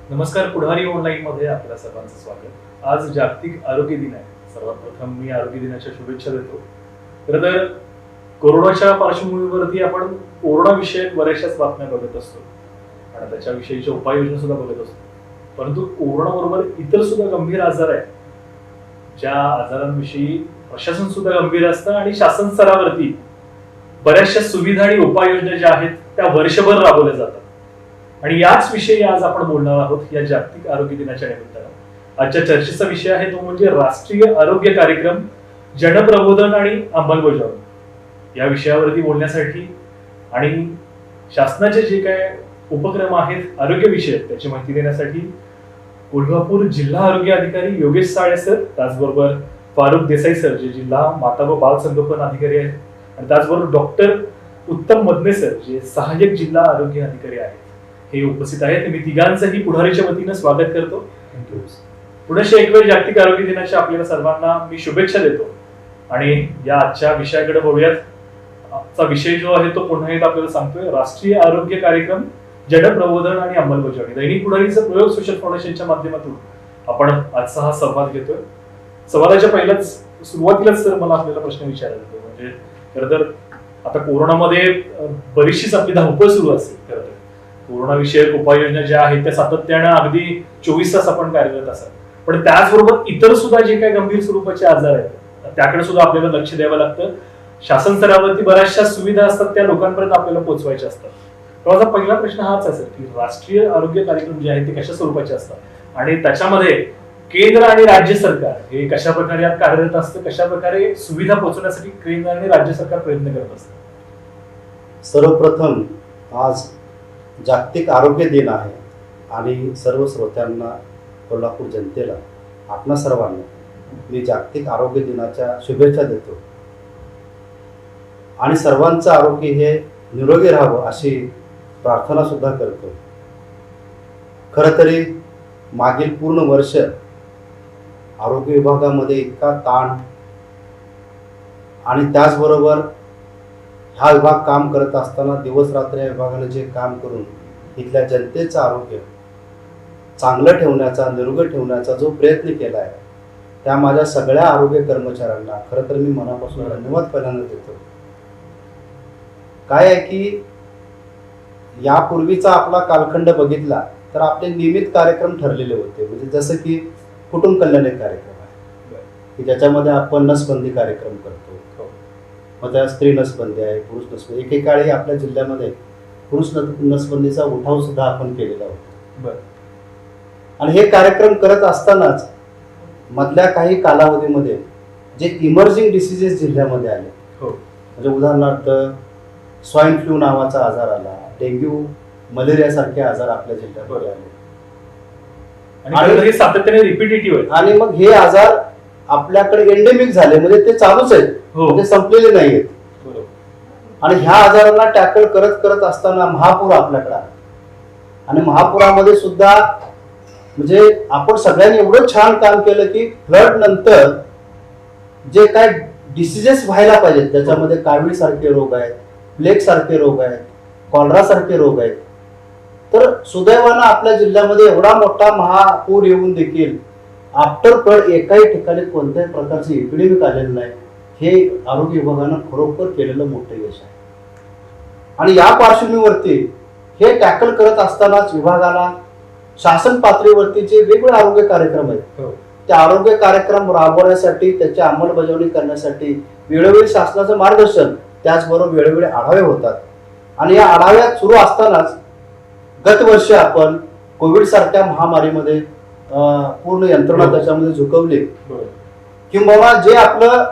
नमस्कार. पुढारी ऑनलाईन मध्ये आपल्या सर्वांचं स्वागत. आज जागतिक आरोग्य दिन आहे. सर्वात प्रथम मी आरोग्य दिनाच्या शुभेच्छा देतो. खरं तर कोरोनाच्या पार्श्वभूमीवरती आपण कोरोना विषयक बऱ्याचशाच बातम्या बघत असतो आणि त्याच्याविषयीच्या उपाययोजना सुद्धा बघत असतो. परंतु कोरोना बरोबर इतर सुद्धा गंभीर आजार आहेत, ज्या आजारांविषयी प्रशासन सुद्धा गंभीर असतं आणि शासन स्तरावरती बऱ्याचशा सुविधा आणि उपाययोजना ज्या आहेत त्या वर्षभर राबवल्या जातात. आणि याच विषयी आज आपण बोलणार आहोत या जागतिक आरोग्य दिनाच्या निमित्तानं. आजच्या चर्चेचा विषय आहे तो म्हणजे राष्ट्रीय आरोग्य कार्यक्रम, जनप्रबोधन आणि अंमलबजावणी. या विषयावरती बोलण्यासाठी आणि शासनाचे जे काय उपक्रम आहेत आरोग्य विषयक त्याची माहिती देण्यासाठी कोल्हापूर जिल्हा आरोग्य अधिकारी योगेश साळे सर, त्याचबरोबर फारुख देसाई सर जे जिल्हा माता व बाल संगोपन अधिकारी आहेत, आणि त्याचबरोबर डॉक्टर उत्तम मदने सर जे सहाय्यक जिल्हा आरोग्य अधिकारी आहेत, हे उपस्थित आहेत. मी तिघांचंही पुढारीच्या वतीनं स्वागत करतो. पुढे एक वेळ जागतिक आरोग्य दिनाच्या आपल्याला सर्वांना मी शुभेच्छा देतो. आणि या आजच्या विषयाकडे बघूयात. आजचा विषय जो आहे तो पुन्हा एकदा आपल्याला सांगतोय, राष्ट्रीय आरोग्य कार्यक्रम, जनप्रबोधन आणि अंमलबजावणी. दैनिक पुढारीचं प्रयोग सोशल फाउंडेशनच्या माध्यमातून आपण आजचा हा संवाद घेतोय. संवादाच्या सुरुवातीलाच सर मला आपल्याला प्रश्न विचारायला होतो, म्हणजे खरं तर आता कोरोनामध्ये बरीचशीच आपली धावपळ सुरू असेल. खरं तर कोरोना विषयक उपाययोजना ज्या आहेत त्या सातत्यानं अगदी 24 तास आपण कार्यरत असाल, पण त्याचबरोबर इतर सुद्धा जे काही गंभीर स्वरूपाचे आजार आहेत त्याकडे सुद्धा आपल्याला लक्ष द्यावं लागतं. शासन स्तरावरती बऱ्याचशा सुविधा असतात त्या लोकांपर्यंत आपल्याला पोहोचवायच्या असतात. तर माझा पहिला प्रश्न हाच असेल की राष्ट्रीय आरोग्य कार्यक्रम जे आहेत ते कशा स्वरूपाचे असतात आणि त्याच्यामध्ये केंद्र आणि राज्य सरकार हे कशा प्रकारे यात कार्यरत असतं, कशा प्रकारे सुविधा पोहोचवण्यासाठी केंद्र आणि राज्य सरकार प्रयत्न करत असतं? सर्वप्रथम आज जागतिक आरोग्य दिन आहे आणि सर्व श्रोत्यांना, कोल्हापूर जनतेला, आपणा सर्वांना मी जागतिक आरोग्य दिनाच्या शुभेच्छा देतो आणि सर्वांचं आरोग्य हे निरोगी राहावं अशी प्रार्थना सुद्धा करतो. खरं तरी मागील पूर्ण वर्ष आरोग्य विभागामध्ये इतका ताण आणि त्याचबरोबर हा विभाग काम करत असताना दिवस रात्र या विभागाने जे काम करून इथल्या जनतेचं आरोग्य चांगलं ठेवण्याचा, निरोगी ठेवण्याचा जो प्रयत्न केला आहे त्या माझ्या सगळ्या आरोग्य कर्मचाऱ्यांना खरं तर मी मनापासून धन्यवाद पहिल्यांदा देतो. काय आहे की यापूर्वीचा आपला कालखंड बघितला तर आपले नियमित कार्यक्रम ठरलेले होते, म्हणजे जसं की कुटुंब कल्याण एक कार्यक्रम आहे की ज्याच्यामध्ये आपण नसबंदी कार्यक्रम करतो. मग त्या स्त्री नसबंदी आहे, पुरुष नसबंदी. एकेकाळी आपल्या जिल्ह्यामध्ये पुरुष नसबंदीचा उठाव सुद्धा आपण केलेला होता. आणि हे कार्यक्रम करत असतानाच मधल्या काही कालावधीमध्ये जे इमर्जिंग डिसीजेस जिल्ह्यामध्ये आले, म्हणजे उदाहरणार्थ स्वाईन फ्लू नावाचा आजार आला, डेंग्यू, मलेरिया सारखे आजार आपल्या जिल्ह्यामध्ये आले आणि सातत्याने रिपिटेटिव्ह. आणि मग हे आजार आपल्याकडे एंडेमिक झाले, म्हणजे ते चालूच आहेत, म्हणजे संपलेले नाहीयेत. आणि ह्या आजारांना टॅकल करत करत असताना महापूर आपल्याकडे आला आणि महापुरामध्ये सुद्धा म्हणजे आपण सगळ्यांनी एवढं छान काम केलं की फ्लड नंतर जे काय डिसीजेस व्हायला पाहिजेत त्याच्यामध्ये कावीळ सारखे रोग आहेत, प्लेग सारखे रोग आहेत, कॉलरा सारखे रोग आहेत, तर सुदैवानं आपल्या जिल्ह्यामध्ये एवढा मोठा महापूर येऊन देखील आफ्टर फ्लड एकाही ठिकाणी कोणत्याही प्रकारचे इपिडेमिक आलेलं नाही. हे आरोग्य विभागानं खरोखर केलेलं मोठं यश आहे. आणि या पार्श्वभूमीवरती हे टॅकल करत असतानाच विभागाला शासन पातळीवरती जे वेगवेगळे आरोग्य कार्यक्रम आहेत ते आरोग्य कार्यक्रम राबवण्यासाठी, त्याची अंमलबजावणी करण्यासाठी वेळोवेळी शासनाचं मार्गदर्शन, त्याचबरोबर वेळोवेळी आढावे होतात. आणि या आढाव्यात सुरू असतानाच गतवर्षी आपण कोविड सारख्या महामारीमध्ये पूर्ण यंत्रणा त्याच्यामध्ये झुकवली, किंवा जे आपलं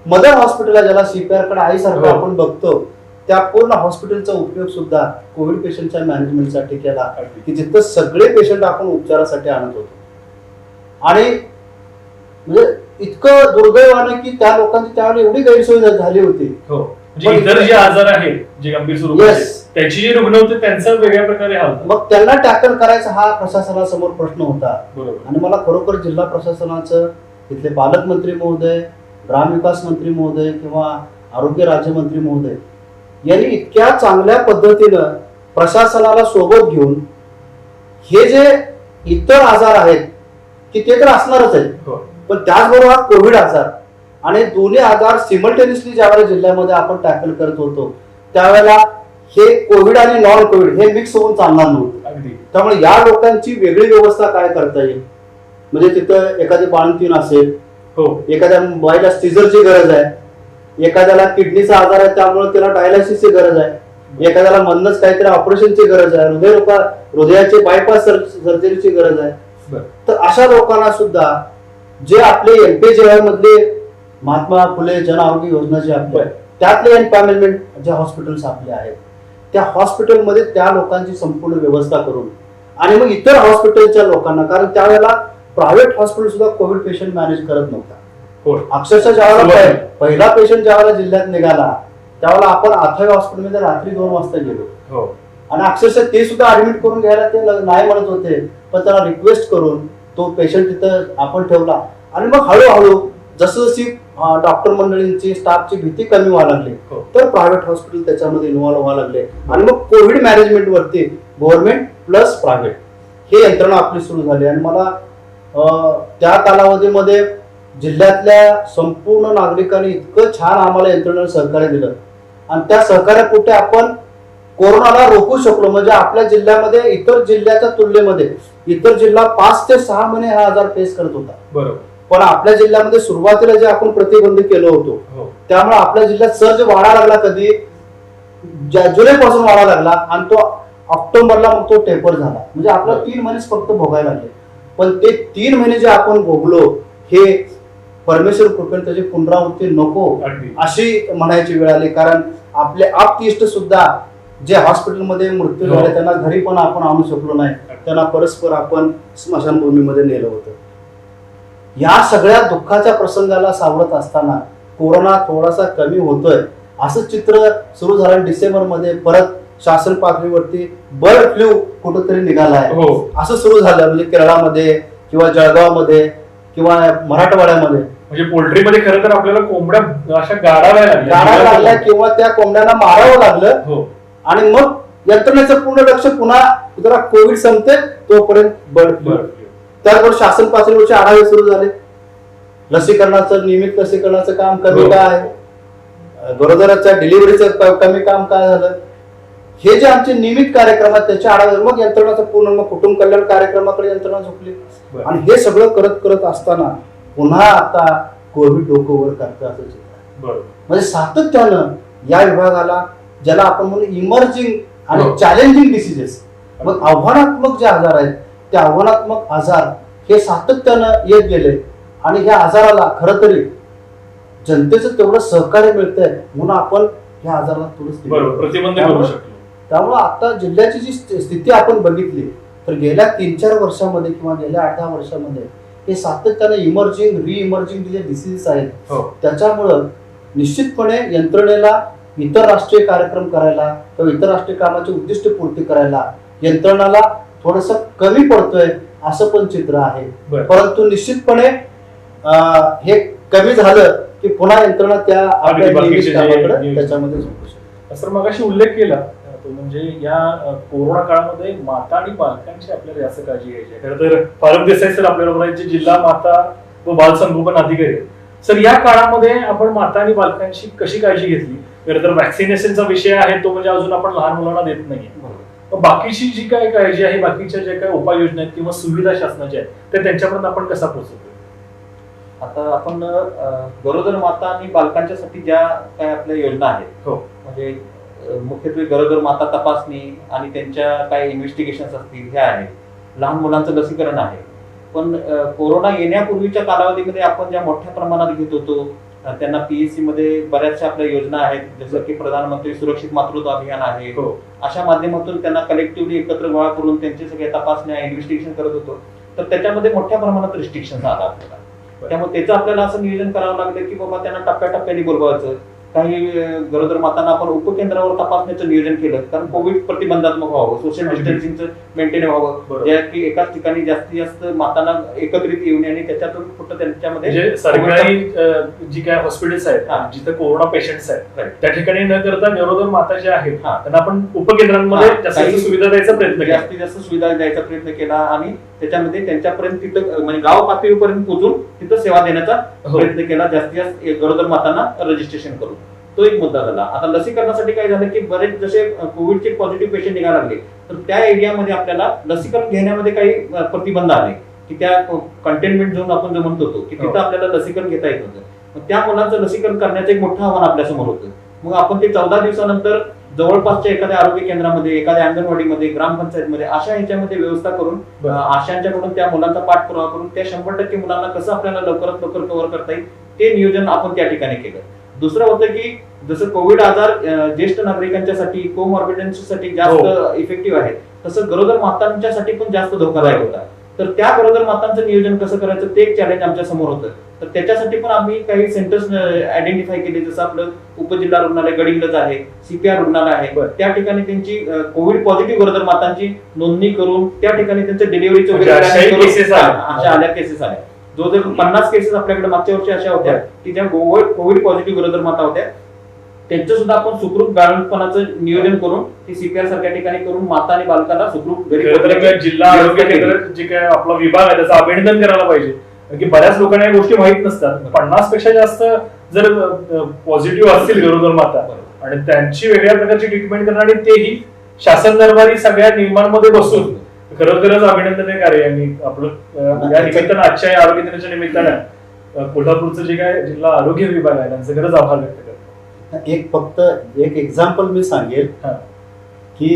मदर हॉस्पिटल आहे ज्याला CPR कडे आईसारखं आपण बघतो, त्या पूर्ण हॉस्पिटलचा उपयोग सुद्धा कोविड पेशंटच्या मॅनेजमेंटसाठी केला की जिथं सगळे पेशंट आपण उपचारासाठी आणत होतो. आणि म्हणजे इतकं दुर्दैवानं की त्या लोकांची त्यावेळी एवढी गैरसोय झाली होती. इतर जे आजार आहेत जे गंभीर स्वरूपाचे त्याची जी रुग्ण होते त्यांचा वेगळ्या प्रकारे हाल, मग त्यांना टॅकल करायचा हा प्रशासनासमोर प्रश्न होता. आणि मला खरोखर जिल्हा प्रशासनाचं, इथले पालकमंत्री महोदय, ग्रामविकास मंत्री महोदय किंवा आरोग्य राज्यमंत्री महोदय यांनी इतक्या चांगल्या पद्धतीनं प्रशासनाला सोबत घेऊन हे जे इतर आजार आहेत की ते तर असणारच आहेत, हो. पण त्याचबरोबर हा कोविड आजार आणि दोन्ही आजार सिमल्टेनियसली ज्यावेळेला जिल्ह्यामध्ये आपण टॅकल करत होतो त्यावेळेला हे कोविड आणि नॉन कोविड हे मिक्स होऊन चालणार नव्हतं. अगदी. त्यामुळे या लोकांची वेगळी व्यवस्था काय करता येईल, म्हणजे तिथं एखादी बाळंतीण असेल, हो. एखाद्या बाईला सिझरची गरज आहे, एखाद्याला किडनीचा आजार आहे त्यामुळे त्याला डायलायसिसची गरज आहे, एखाद्याला मधनच काहीतरी ऑपरेशनची गरज आहे, हृदयाचे बायपास सर्जरीची गरज आहे. बरं. तर अशा लोकांना सुद्धा जे आपले एमपीजेआय मधले महात्मा फुले जन आरोग्य योजना जे आपले त्यातले एम्पॅनलमेंट जे हॉस्पिटल्स आपले आहेत त्या हॉस्पिटलमध्ये त्या लोकांची संपूर्ण व्यवस्था करून आणि मग इतर हॉस्पिटलच्या लोकांना, कारण त्यावेळेला प्रायव्हेट हॉस्पिटल सुद्धा कोविड पेशंट मॅनेज करत नव्हता. हो. अक्षरशः ज्यावेळेला पहिला पेशंट ज्यावेळेला जिल्ह्यात निघाला त्यावेळेला आपण आथावे हॉस्पिटलमध्ये रात्री 2 वाजता गेलो. हो. आणि अक्षरशः ते सुद्धा ऍडमिट करून घ्यायला ते नाही म्हणत होते, पण त्याला रिक्वेस्ट करून तो पेशंट तिथं आपण ठेवला. आणि मग हळूहळू जसं जशी डॉक्टर मंडळींची स्टाफची भीती कमी व्हायला लागली हो. तर प्रायव्हेट हॉस्पिटल त्याच्यामध्ये इन्व्हॉल्व्ह व्हायला लागले आणि मग कोविड मॅनेजमेंट वरती गव्हर्नमेंट प्लस प्रायव्हेट हे यंत्रणा आपली सुरू झाली. आणि मला त्या कालावधीमध्ये जिल्ह्यातल्या संपूर्ण नागरिकांनी इतकं छान आम्हाला यंत्रणेला सहकार्य दिलं आणि त्या सहकार्यापोटी आपण कोरोनाला रोखू शकलो. म्हणजे आपल्या जिल्ह्यामध्ये इतर जिल्ह्याच्या तुलनेमध्ये इतर जिल्हा 5 ते 6 महिने हा आजार फेस करत होता. बरोबर. पण आपल्या जिल्ह्यामध्ये सुरुवातीला जे आपण प्रतिबंध केलं होतो हो. त्यामुळे आपल्या जिल्ह्यात सर्ज वाढा लागला. कधी जुलै पासून वाढा लागला आणि तो ऑक्टोबरला मग तो टेपर झाला. म्हणजे आपल्याला 3 महिनेच फक्त भोगायला लागले. पण ते 3 महिने जे आपण भोगलो हे परमेश्वर कृपेने त्याची पुनरावृत्ती नको अशी म्हणायची वेळ आली. कारण आपले आप्तइष्ट सुद्धा जे हॉस्पिटलमध्ये मृत्यू झाले त्यांना घरी पण आपण आणू शकलो नाही, त्यांना परस्पर आपण स्मशानभूमीमध्ये नेलं होतं. या सगळ्या दुःखाच्या प्रसंगाला सावरत असताना कोरोना थोडासा कमी होतोय असं चित्र सुरू झालं. डिसेंबर मध्ये परत शासन पातळीवरती बर्ड फ्लू कुठंतरी निघालाय असं सुरू झालं. म्हणजे केरळामध्ये किंवा जळगावमध्ये किंवा मराठवाड्यामध्ये, म्हणजे पोल्ट्रीमध्ये खरं तर आपल्याला कोंबड्या अशा गाडाव्या लागल्या किंवा त्या कोंबड्यांना मारावं लागलं. आणि मग यंत्रणेचं पूर्ण लक्ष पुन्हा जरा कोविड संपते तोपर्यंत बर्ड फ्लू. त्याचबरोबर शासन पातळीवरचे आढावे सुरू झाले. लसीकरणाचं नियमित लसीकरणाचं काम कमी काय आहे, गरोदराच्या डिलिव्हरीचं कमी काम काय झालं, हे जे आमचे नियमित कार्यक्रम आहेत त्याच्या आढावे. मग यंत्रणाचं पूर्ण मग कुटुंब कल्याण कार्यक्रमाकडे यंत्रणा झुकली. आणि हे सगळं करत करत असताना पुन्हा आता कोविड डोकं वर करतं असं चित्र. म्हणजे सातत्यानं या विभागाला ज्याला आपण म्हणू इमर्जिंग आणि चॅलेंजिंग डिसिजेस, मग आव्हानात्मक जे आजार आहेत ते आव्हानात्मक आजार हे सातत्यानं येत गेले. आणि ह्या आजाराला खरं तरी जनतेचं तेवढं सहकार्य मिळतंय म्हणून आपण ह्या आजाराला थोडं प्रतिबंध करू शकतो. त्यामुळे आता जिल्ह्याची जी स्थिती आपण बघितली तर गेल्या 3-4 वर्षामध्ये किंवा गेल्या 8-10 वर्षामध्ये हे सातत्यानं इमर्जिंग रिइमर्जिंग जे डिसीजेस आहेत त्याच्यामुळं निश्चितपणे यंत्रणेला इतर राष्ट्रीय कार्यक्रम करायला किंवा इतर राष्ट्रीय कामाची उद्दिष्ट पूर्ती करायला यंत्रणाला थोडस कमी पडतोय असं पण चित्र आहे. परंतु निश्चितपणे हे कमी झालं की पुन्हा यंत्रणा त्या आपल्या त्याच्यामध्ये झोपू शकते. सर मगाशी उल्लेख केला तो म्हणजे या कोरोना काळामध्ये माता आणि बालकांची आपल्याला जास्त काळजी घ्यायची आहे. खरं तर फारुख देसाई सर आपल्याबरोबर जे जिल्हा माता व बाल संगोपन अधिकारी सर, या काळामध्ये आपण माता आणि बालकांची कशी काळजी घेतली? खरं तर व्हॅक्सिनेशनचा विषय आहे तो म्हणजे अजून आपण लहान मुलांना देत नाहीये. बाकीची जी काय काळजी आहे, बाकीच्या ज्या काही उपाययोजना आहेत किंवा सुविधा शासनाच्या आहेत त्या त्यांच्यापर्यंत आपण कसा पोहोचवतो? आता आपण गरोदर माता आणि बालकांच्यासाठी ज्या काय आपल्या योजना आहेत म्हणजे मुख्यत्वे गरोदर माता तपासणी आणि त्यांच्या काही इन्व्हेस्टिगेशन्स असतील ह्या आहेत. लहान मुलांचं लसीकरण आहे. पण कोरोना येण्यापूर्वीच्या कालावधीमध्ये आपण ज्या मोठ्या प्रमाणात घेत होतो त्यांना पीएससी मध्ये बऱ्याचशा आपल्या योजना आहेत, जसं की प्रधानमंत्री सुरक्षित मातृत्व अभियान आहे. अशा माध्यमातून त्यांना कलेक्टिव्हली एकत्र गोळा करून त्यांचे सगळे तपासण्या इन्व्हेस्टिगेशन करत होतो. तर त्याच्यामध्ये मोठ्या प्रमाणात रिस्ट्रिक्शन आला आपल्याला. त्यामुळे त्याचं आपल्याला असं नियोजन करावं लागलं की बाबा त्यांना टप्प्याटप्प्याने बोलवायचं. काही गरोदर मातांना आपण उपकेंद्रावर तपासण्याचं नियोजन केलं, कारण कोविड प्रतिबंधात्मक व्हावं, सोशल डिस्टन्सिंगचं मेंटेन व्हावं, बरोबर. ज्या की एकाच ठिकाणी जास्तीत जास्त मातांना एकत्रित येऊन आणि त्याच्यातून फक्त त्यांच्यामध्ये म्हणजे सरकारी जी काय हॉस्पिटल्स हा. आहेत जिथे कोरोना पेशंट्स आहेत Right. त्या ठिकाणी न करता गरोदर माता ज्या आहेत हा. त्यांना आपण उपकेंद्रांमध्ये हा. जास्तीत काही- जास्त सुविधा द्यायचा प्रयत्न केला. जास्तीत जास्त सुविधा द्यायचा प्रयत्न केला आणि त्याच्यामध्ये त्यांच्यापर्यंत तिथं म्हणजे गाव पातळीपर्यंत पोहोचून तिथं सेवा देण्याचा हो. प्रयत्न केला, जास्तीत जास्त गरोदर मातांना रजिस्ट्रेशन करून. तो एक मुद्दा झाला. आता लसीकरणासाठी काय झालं की बरेच जसे कोविडचे पॉझिटिव्ह पेशंट निघायला लागले, तर त्या एरियामध्ये आपल्याला लसीकरण घेण्यामध्ये काही प्रतिबंध आले की त्या कंटेनमेंट झोन आपण जो म्हणतो की तिथं आपल्याला लसीकरण घेता येत नव्हतं. मग त्या मुलांचं लसीकरण करण्याचं एक मोठं आव्हान आपल्यासमोर होतं. मग आपण ते 14 दिवसानंतर जवळपासच्या एखाद्या आरोग्य केंद्रामध्ये, एखाद्या अंगणवाडीमध्ये, ग्रामपंचायतमध्ये अशा ह्याच्यामध्ये व्यवस्था करून आशांच्याकडून त्या मुलांचा पाठपुरावा करून त्या 100% मुलांना कसं आपल्याला लवकरात लवकर कव्हर करता येईल ते नियोजन आपण त्या ठिकाणी केलं. दुसरं होतं की जसं कोविड आजार ज्येष्ठ नागरिकांच्यासाठी कोमॉर्बिडिटीसाठी जास्त इफेक्टिव्ह आहे, तसं गरोदर मातांच्यासाठी पण जास्त धोकादायक होता. तर त्या गरोदर मातांचं नियोजन कसं करायचं ते एक चॅलेंज आमच्या समोर होतं. तर त्याच्यासाठी पण आम्ही काही सेंटर्स आयडेंटिफाय केले, जसं आपलं उपजिल्हा रुग्णालय गडिंग्लज आहे, CPR रुग्णालय आहे. त्या ठिकाणी त्यांची कोविड पॉझिटिव्ह गरोदर मातांची नोंदणी करून त्या ठिकाणी त्यांचं डिलिव्हरीचं म्हणजे अशाही cases आल्या. अशा आल्या केसेस आल्या. जो 50 केसेस आपल्याकडे मागच्या वर्षी अशा होत्या की ज्या कोविड पॉझिटिव्ह गरोदर माता होत्या, त्यांचं सुद्धा आपण सुखरूप बाळंतपणाचं नियोजन करून ती CPR सारख्या ठिकाणी करून माता आणि बालकांना सुखरूप घरी खरं तर जिल्हा आरोग्य केंद्र जे काय आपला विभाग आहे त्याचं अभिनंदन करायला पाहिजे, की बऱ्याच लोकांना या गोष्टी माहित नसतात. 50 पेक्षा जास्त जर पॉझिटिव्ह असतील गरोदर माता आणि त्यांची वेगळ्या प्रकारची ट्रीटमेंट करणं आणि तेही शासन दरबारी सगळ्या नियमांमध्ये बसून खरोखरच अभिनंदनीय कार्य आहे. आणि आपलं या निमित्तानं आजच्या या आरोग्य दिनाच्या निमित्तानं कोल्हापूरचं जे काय जिल्हा आरोग्य विभाग आहे त्यांचे खरंच आभार व्यक्त करतो. फक्त एक एक्झाम्पल मी सांगेल हा. की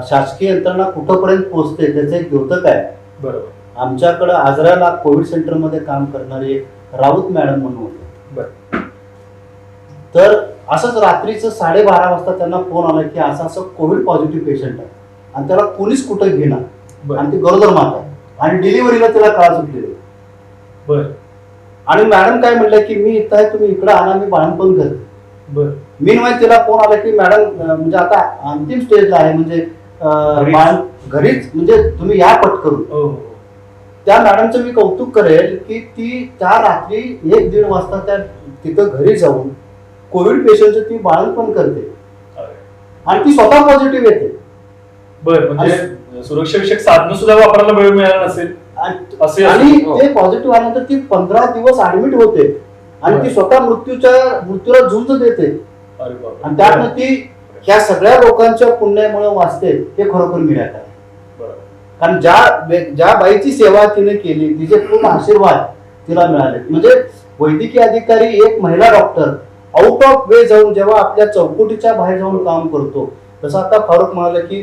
शासकीय यंत्रणा कुठंपर्यंत पोहोचते त्याचं एक द्योतक आहे. बरोबर. आमच्याकडे आजराला कोविड सेंटरमध्ये काम करणारे एक राऊत मॅडम म्हणून होते. तर असंच रात्रीचं 12:30 वाजता त्यांना फोन आला की असं असं कोविड पॉझिटिव्ह पेशंट आहे आणि त्याला पोलीस कुठं घेणार आणि ती गरोदर माता आहे आणि डिलिव्हरीला तिला काळ सुटलेली. बर. आणि मॅडम काय म्हणलं की मी इथं आहे, तुम्ही इकडे आणा, मी बाळंतपण करते. बर. मी तिला फोन आला की मॅडम म्हणजे आता अंतिम स्टेजला आहे, म्हणजे घरीच म्हणजे तुम्ही या पटकरून. हो. त्या मॅडमचं मी कौतुक करेल की ती त्या रात्री 1-1:30 वाजता त्या तिथं घरी जाऊन कोविड पेशंटचं ती बाळंतपण करते आणि ती स्वतः पॉझिटिव्ह येते. बर. म्हणजे सुरक्षा विषयक साधनं सुद्धा वापरायला वेळ मिळाला नसेल आणि ते पॉझिटिव्ह आल्यानंतर ती 15 दिवस ऍडमिट होते आणि ती स्वतः मृत्यूला झुंज देते. आणि त्यातनं ती ह्या सगळ्या लोकांच्या पुण्यामुळे वाचते. हे खरोखर मिळत आहे. कारण ज्या बाईची सेवा तिने केली तिचे पूर्ण आशीर्वाद तिला मिळाले. म्हणजे वैद्यकीय अधिकारी एक महिला डॉक्टर आउट ऑफ वे जाऊन जेव्हा आपल्या चौकटीच्या बाहेर जाऊन काम करतो, तसं आता फारुक म्हणाले की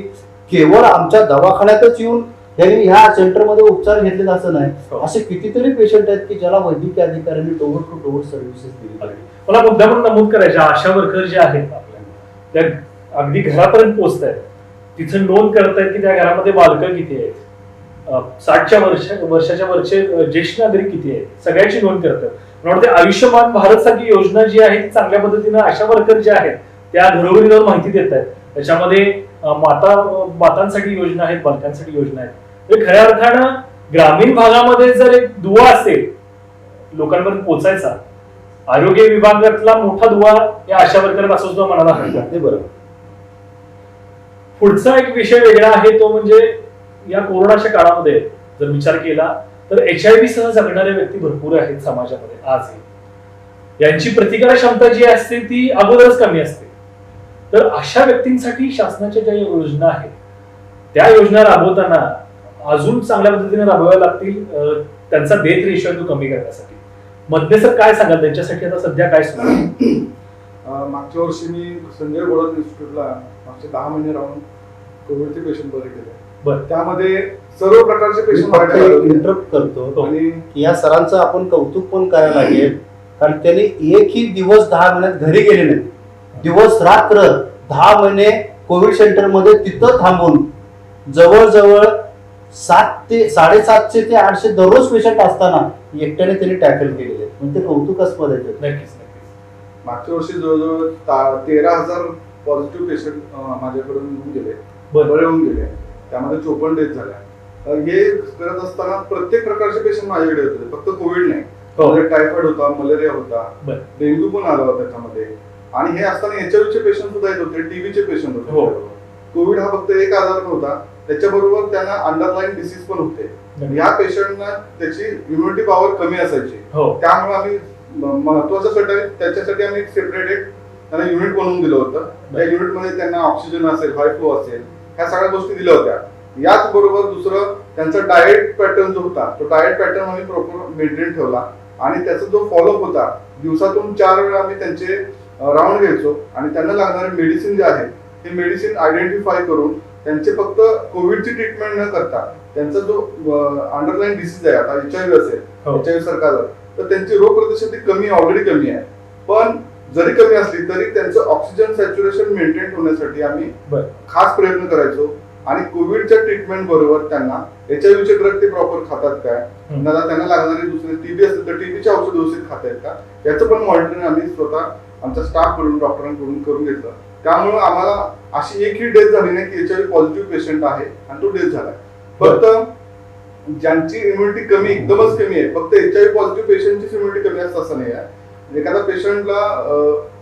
केवळ आमच्या दवाखान्यातच येऊन यांनी ह्या सेंटरमध्ये उपचार घेतलेला असं नाही, असे कितीतरी पेशंट आहेत की ज्याला वैद्यकीय अधिकाऱ्यांनी डोअर टू डोअर सर्व्हिसेस दिली. मला मुद्दा म्हणून नमूद करायचे, आशा वर्कर जे आहेत आपल्या त्या अगदी घरापर्यंत पोहोचत आहेत, तिथं नोंद करतायत की त्या घरामध्ये बालकं किती आहेत, 60च्या वर्षाच्या वरचे ज्येष्ठ नागरिक किती आहेत, सगळ्याची नोंद करतात. मला वाटतं आयुष्यमान भारत सारखी योजना जी आहे ती चांगल्या पद्धतीनं आशा वर्कर जे आहेत त्या घरोघरी जाऊन माहिती देत आहेत. त्याच्यामध्ये मातांसाठी योजना आहेत, बालकांसाठी योजना आहेत. म्हणजे खऱ्या अर्थानं ग्रामीण भागामध्ये जर एक दुवा असेल लोकांपर्यंत पोहोचायचा, आरोग्य विभागातला मोठा दुवा या आशा वर्कर असं सुद्धा म्हणायला हरकत नाही. बरोबर. पुढचा एक विषय वेगळा आहे तो म्हणजे या कोरोनाच्या काळामध्ये जर विचार केला तर HIV सह जगणारे व्यक्ती भरपूर आहेत समाजामध्ये आजही. यांची प्रतिकार क्षमता जी असते ती अगोदरच कमी असते. तर अशा व्यक्तींसाठी शासनाच्या ज्या योजना आहेत त्या योजना राबवताना अजून चांगल्या पद्धतीने राबवाव्या लागतील. त्यांचा डेथ रेशो तो कमी करण्यासाठी मध्यस्तर काय सांगाल त्यांच्यासाठी आता सध्या काय सुरू आहे? मागच्या वर्षी मी संजय गोळद इन्स्टिट्यूटला मागचे 10 महिने राहून कोविडचे पेशंट बरे केले. त्यामध्ये सर्व प्रकारचे पेशंट इंटरप्ट करतो आणि या सरांचं आपण कौतुक पण करायला लागेल, कारण त्यांनी एकही दिवस 10 महिन्यात घरी गेले नाही. दिवस रात्र 10 महिने कोविड सेंटर मध्ये तिथं थांबून जवळजवळ 700 ते 800 दररोज पेशंट असताना एकट्याने त्यांनी टॅकल केलेले, म्हणजे कौतुकास्पद आहे. नक्कीच. मागच्या वर्षी जवळजवळ 13,000 पॉझिटिव्ह पेशंट माझ्याकडून येऊन गेले, बरं. बरे होऊन गेले. त्यामध्ये 54 डेथ झाल्या. हे करत असताना प्रत्येक प्रकारचे पेशंट माझ्याकडे होते, फक्त कोविड नाही. टायफॉइड होता, मलेरिया होता, डेंग्यू पण आला होता त्याच्यामध्ये. आणि हे असताना एचआयव्हीचे पेशंट सुद्धा येत होते, टीबीचे पेशंट होते. कोविड हा फक्त एक आजार नव्हता, त्याच्याबरोबर त्यांना अंडरलाईन डिसीज पण होते. या पेशंटना त्याची इम्युनिटी पॉवर कमी असायची, त्यामुळे आम्ही महत्वाचं त्याच्यासाठी आम्ही सेपरेट एक त्यांना युनिट बनवून दिलं होतं. त्या युनिटमध्ये त्यांना ऑक्सिजन असेल, हाय फ्लो असेल, ह्या सगळ्या गोष्टी दिल्या होत्या. याच बरोबर दुसरं त्यांचा डाएट पॅटर्न जो होता, तो डाएट पॅटर्न आम्ही प्रॉपर मेंटेन ठेवला. आणि त्याचा जो फॉलोअप होता, दिवसातून 4 वेळा आम्ही त्यांचे राऊंड घ्यायचो आणि त्यांना लागणारे मेडिसिन जे आहेत ते मेडिसिन आयडेंटिफाय करून त्यांचे फक्त कोविडची ट्रीटमेंट न करता त्यांचा जो अंडरलाईन डिसीज आहे, आता एचआयव्ही असेल, एचआयव्ही सारखा तर त्यांची रोगप्रतिशक्ती ऑलरेडी कमी आहे, पण जरी कमी असली तरी त्यांचं ऑक्सिजन सॅच्युरेशन मेंटेन होण्यासाठी आम्ही खास प्रयत्न करायचो. आणि कोविडच्या ट्रीटमेंट बरोबर त्यांना एचआयव्हीचे ड्रग ते प्रॉपर खातात काय, त्यांना लागणारी दुसरे टीबी असेल तर टीबीचे औषध व्यवस्थित खातायत का, याचं पण मॉनिटरिंग आम्ही स्वतः आमच्या स्टाफ कडून, डॉक्टरांकडून करून घेतलं. त्यामुळे आम्हाला अशी एकही डेथ झाली नाही की एचआयव्ही पॉझिटिव्ह पेशंट आहे आणि तो डेथ झालाय. फक्त ज्यांची इम्युनिटी कमी, एकदमच कमी आहे, फक्त एचआयव्ही पॉझिटिव्ह पेशंटची इम्युनिटी कमी असतं असं नाही आहे. एखाद्या पेशंटला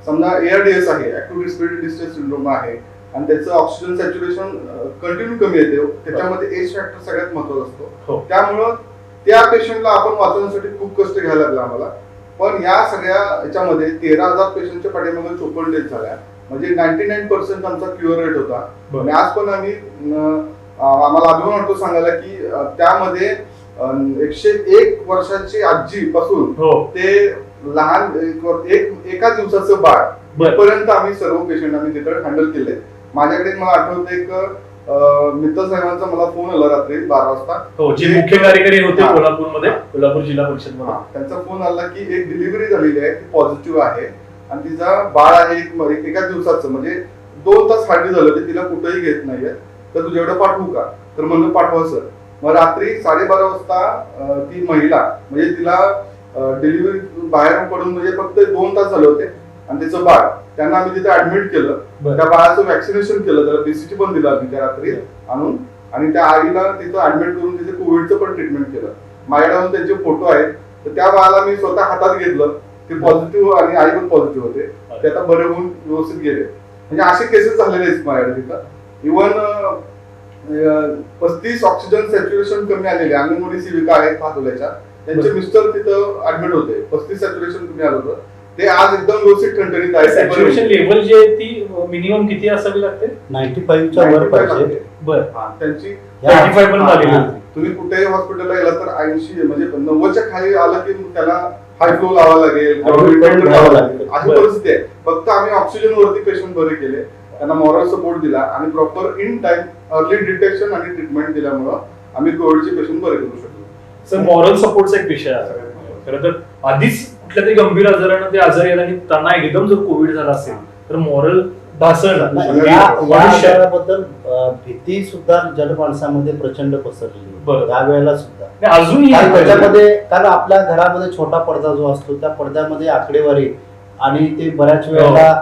समजा एआरडीएस आहे, ऍक्टिव्ह रिस्पिरेटरी डिस्ट्रेस सिंड्रोम आहे, आणि त्याचं ऑक्सिजन सॅच्युरेशन कंटिन्यू कमी येते, त्याच्यामध्ये एज फॅक्टर सगळ्यात महत्वाचा असतो. त्यामुळं त्या पेशंटला आपण वाचवण्यासाठी खूप कष्ट घ्यायला लागला आम्हाला. पण या सगळ्या याच्यामध्ये 13,000 पेशंटच्या पाठीमागे 54 डेथ झाल्या, म्हणजे 99% आमचा क्युअर रेट होता. आणि आज पण आम्हाला अभिमान वाटतो सांगायला की त्यामध्ये 101 वर्षाची आजी पासून ते लहान एका दिवसाचं बाळ पर्यंत आम्ही सर्व पेशंट आम्ही तिथे हँडल केले. माझ्याकडे मला आठवतं एक मित्तल साहेबांचा मला फोन आला रात्री 12 वाजता, जे मुख्य कार्यकारी होते कोल्हापूरमध्ये, कोल्हापूर जिल्हा परिषद मध्ये. त्यांचा फोन आला की एक डिलिव्हरी झालेली आहे, ती पॉझिटिव्ह आहे आणि तिचा बाळ आहे एका दिवसाचं, म्हणजे 2 तास हार्डली झालं ते, तिला कुठेही घेत नाहीये, तर तुझ्याकडे पाठवू का? तर म्हणलं पाठवा सर. मग रात्री 12:30 वाजता ती महिला, म्हणजे तिला डिलिव्हरी बाहेर पडून म्हणजे फक्त 2 तास झाले होते आणि त्याचं बाळ, त्यांना आम्ही तिथे ऍडमिट केलं. त्या बाळाचं वॅक्सिनेशन केलं, त्याला बीसीजी पण दिला आम्ही त्या रात्री आणून, आणि त्या आईला तिथं ऍडमिट करून तिथे कोविडचं पण ट्रीटमेंट केलं. माझ्याकडे त्यांचे फोटो आहेत, तर त्या बाळाला मी स्वतः हातात घेतलं, ते पॉझिटिव्ह आणि आई पण पॉझिटिव्ह होते, ते आता बरे होऊन व्यवस्थित गेले. म्हणजे असे केसेस झालेले आहेत माझ्याकडे तिथं. इव्हन 35 ऑक्सिजन सॅच्युरेशन कमी आलेले अंगणवाडी सेविका आहेत पाचोल्याच्या, त्यांचे मिस्टर तिथं ऍडमिट होते, 35 सॅच्युरेशन कमी आलं होतं, ते आज एकदम व्यवस्थित ठणठणीत आहे. सॅच्युरेशन लेवल जे ती मिनिमम किती असावी लागते? 95 च्या वर पाहिजे. बरं, त्यांची 95 पण आलेली होती. तुम्ही कुठेही हॉस्पिटलला गेला तर 80 म्हणजे 90च्या खाली आलं की त्याला हाय फ्लो लावावा लागेल, अशी परिस्थिती आहे. फक्त आम्ही ऑक्सिजन वरती पेशंट बरे केले, त्यांना मॉरल सपोर्ट दिला आणि proper in time early detection आणि ट्रीटमेंट दिल्यामुळं आम्ही कोविडचे पेशंट बरे करू शकलो. सर, मॉरल सपोर्टचा एक विषय आहे. खरं तर आधीच कुठल्या तरी गंभीर आजारानं ते आजारी आहेत आणि त्यांना एकदम जर कोविड झाला असेल तर मॉरल ढासळलं. याबद्दल भीती सुद्धा जनमानसामध्ये प्रचंड पसरली त्यावेळेला सुद्धा. अजूनही त्याच्यामध्ये कारण आपल्या घरामध्ये छोटा पडदा जो असतो त्या पडद्यामध्ये आकडेवारी आणि ते बऱ्याच वेळेला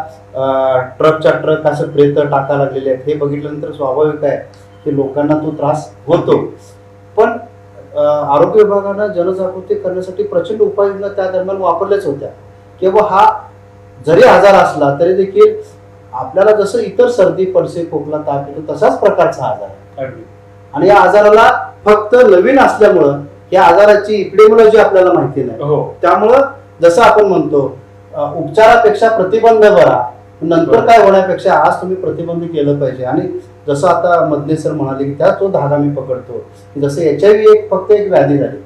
ट्रकच्या ट्रक असं प्रेत टाका लागलेले आहेत हे बघितल्यानंतर स्वाभाविक आहे की लोकांना तो त्रास होतो. पण आरोग्य विभागानं जनजागृती करण्यासाठी प्रचंड उपाययोजना त्या दरम्यान वापरल्याच होत्या, किंवा हा जरी आजार असला तरी देखील आपल्याला जसं इतर सर्दी, पडसे, खोकला, ताप येतो तसाच प्रकारचा आजार आहे. आणि या आजाराला फक्त नवीन असल्यामुळं या आजाराची इपिडेमॉलॉजी आपल्याला माहिती नाही. त्यामुळं जसं आपण म्हणतो उपचारापेक्षा प्रतिबंध बरा, नंतर काय होण्यापेक्षा आज तुम्ही प्रतिबंध केलं पाहिजे. आणि जसं आता मधले सर म्हणाले की त्या तो धागा मी पकडतो, की जसं एचआयव्ही फक्त एक व्याधी झाली,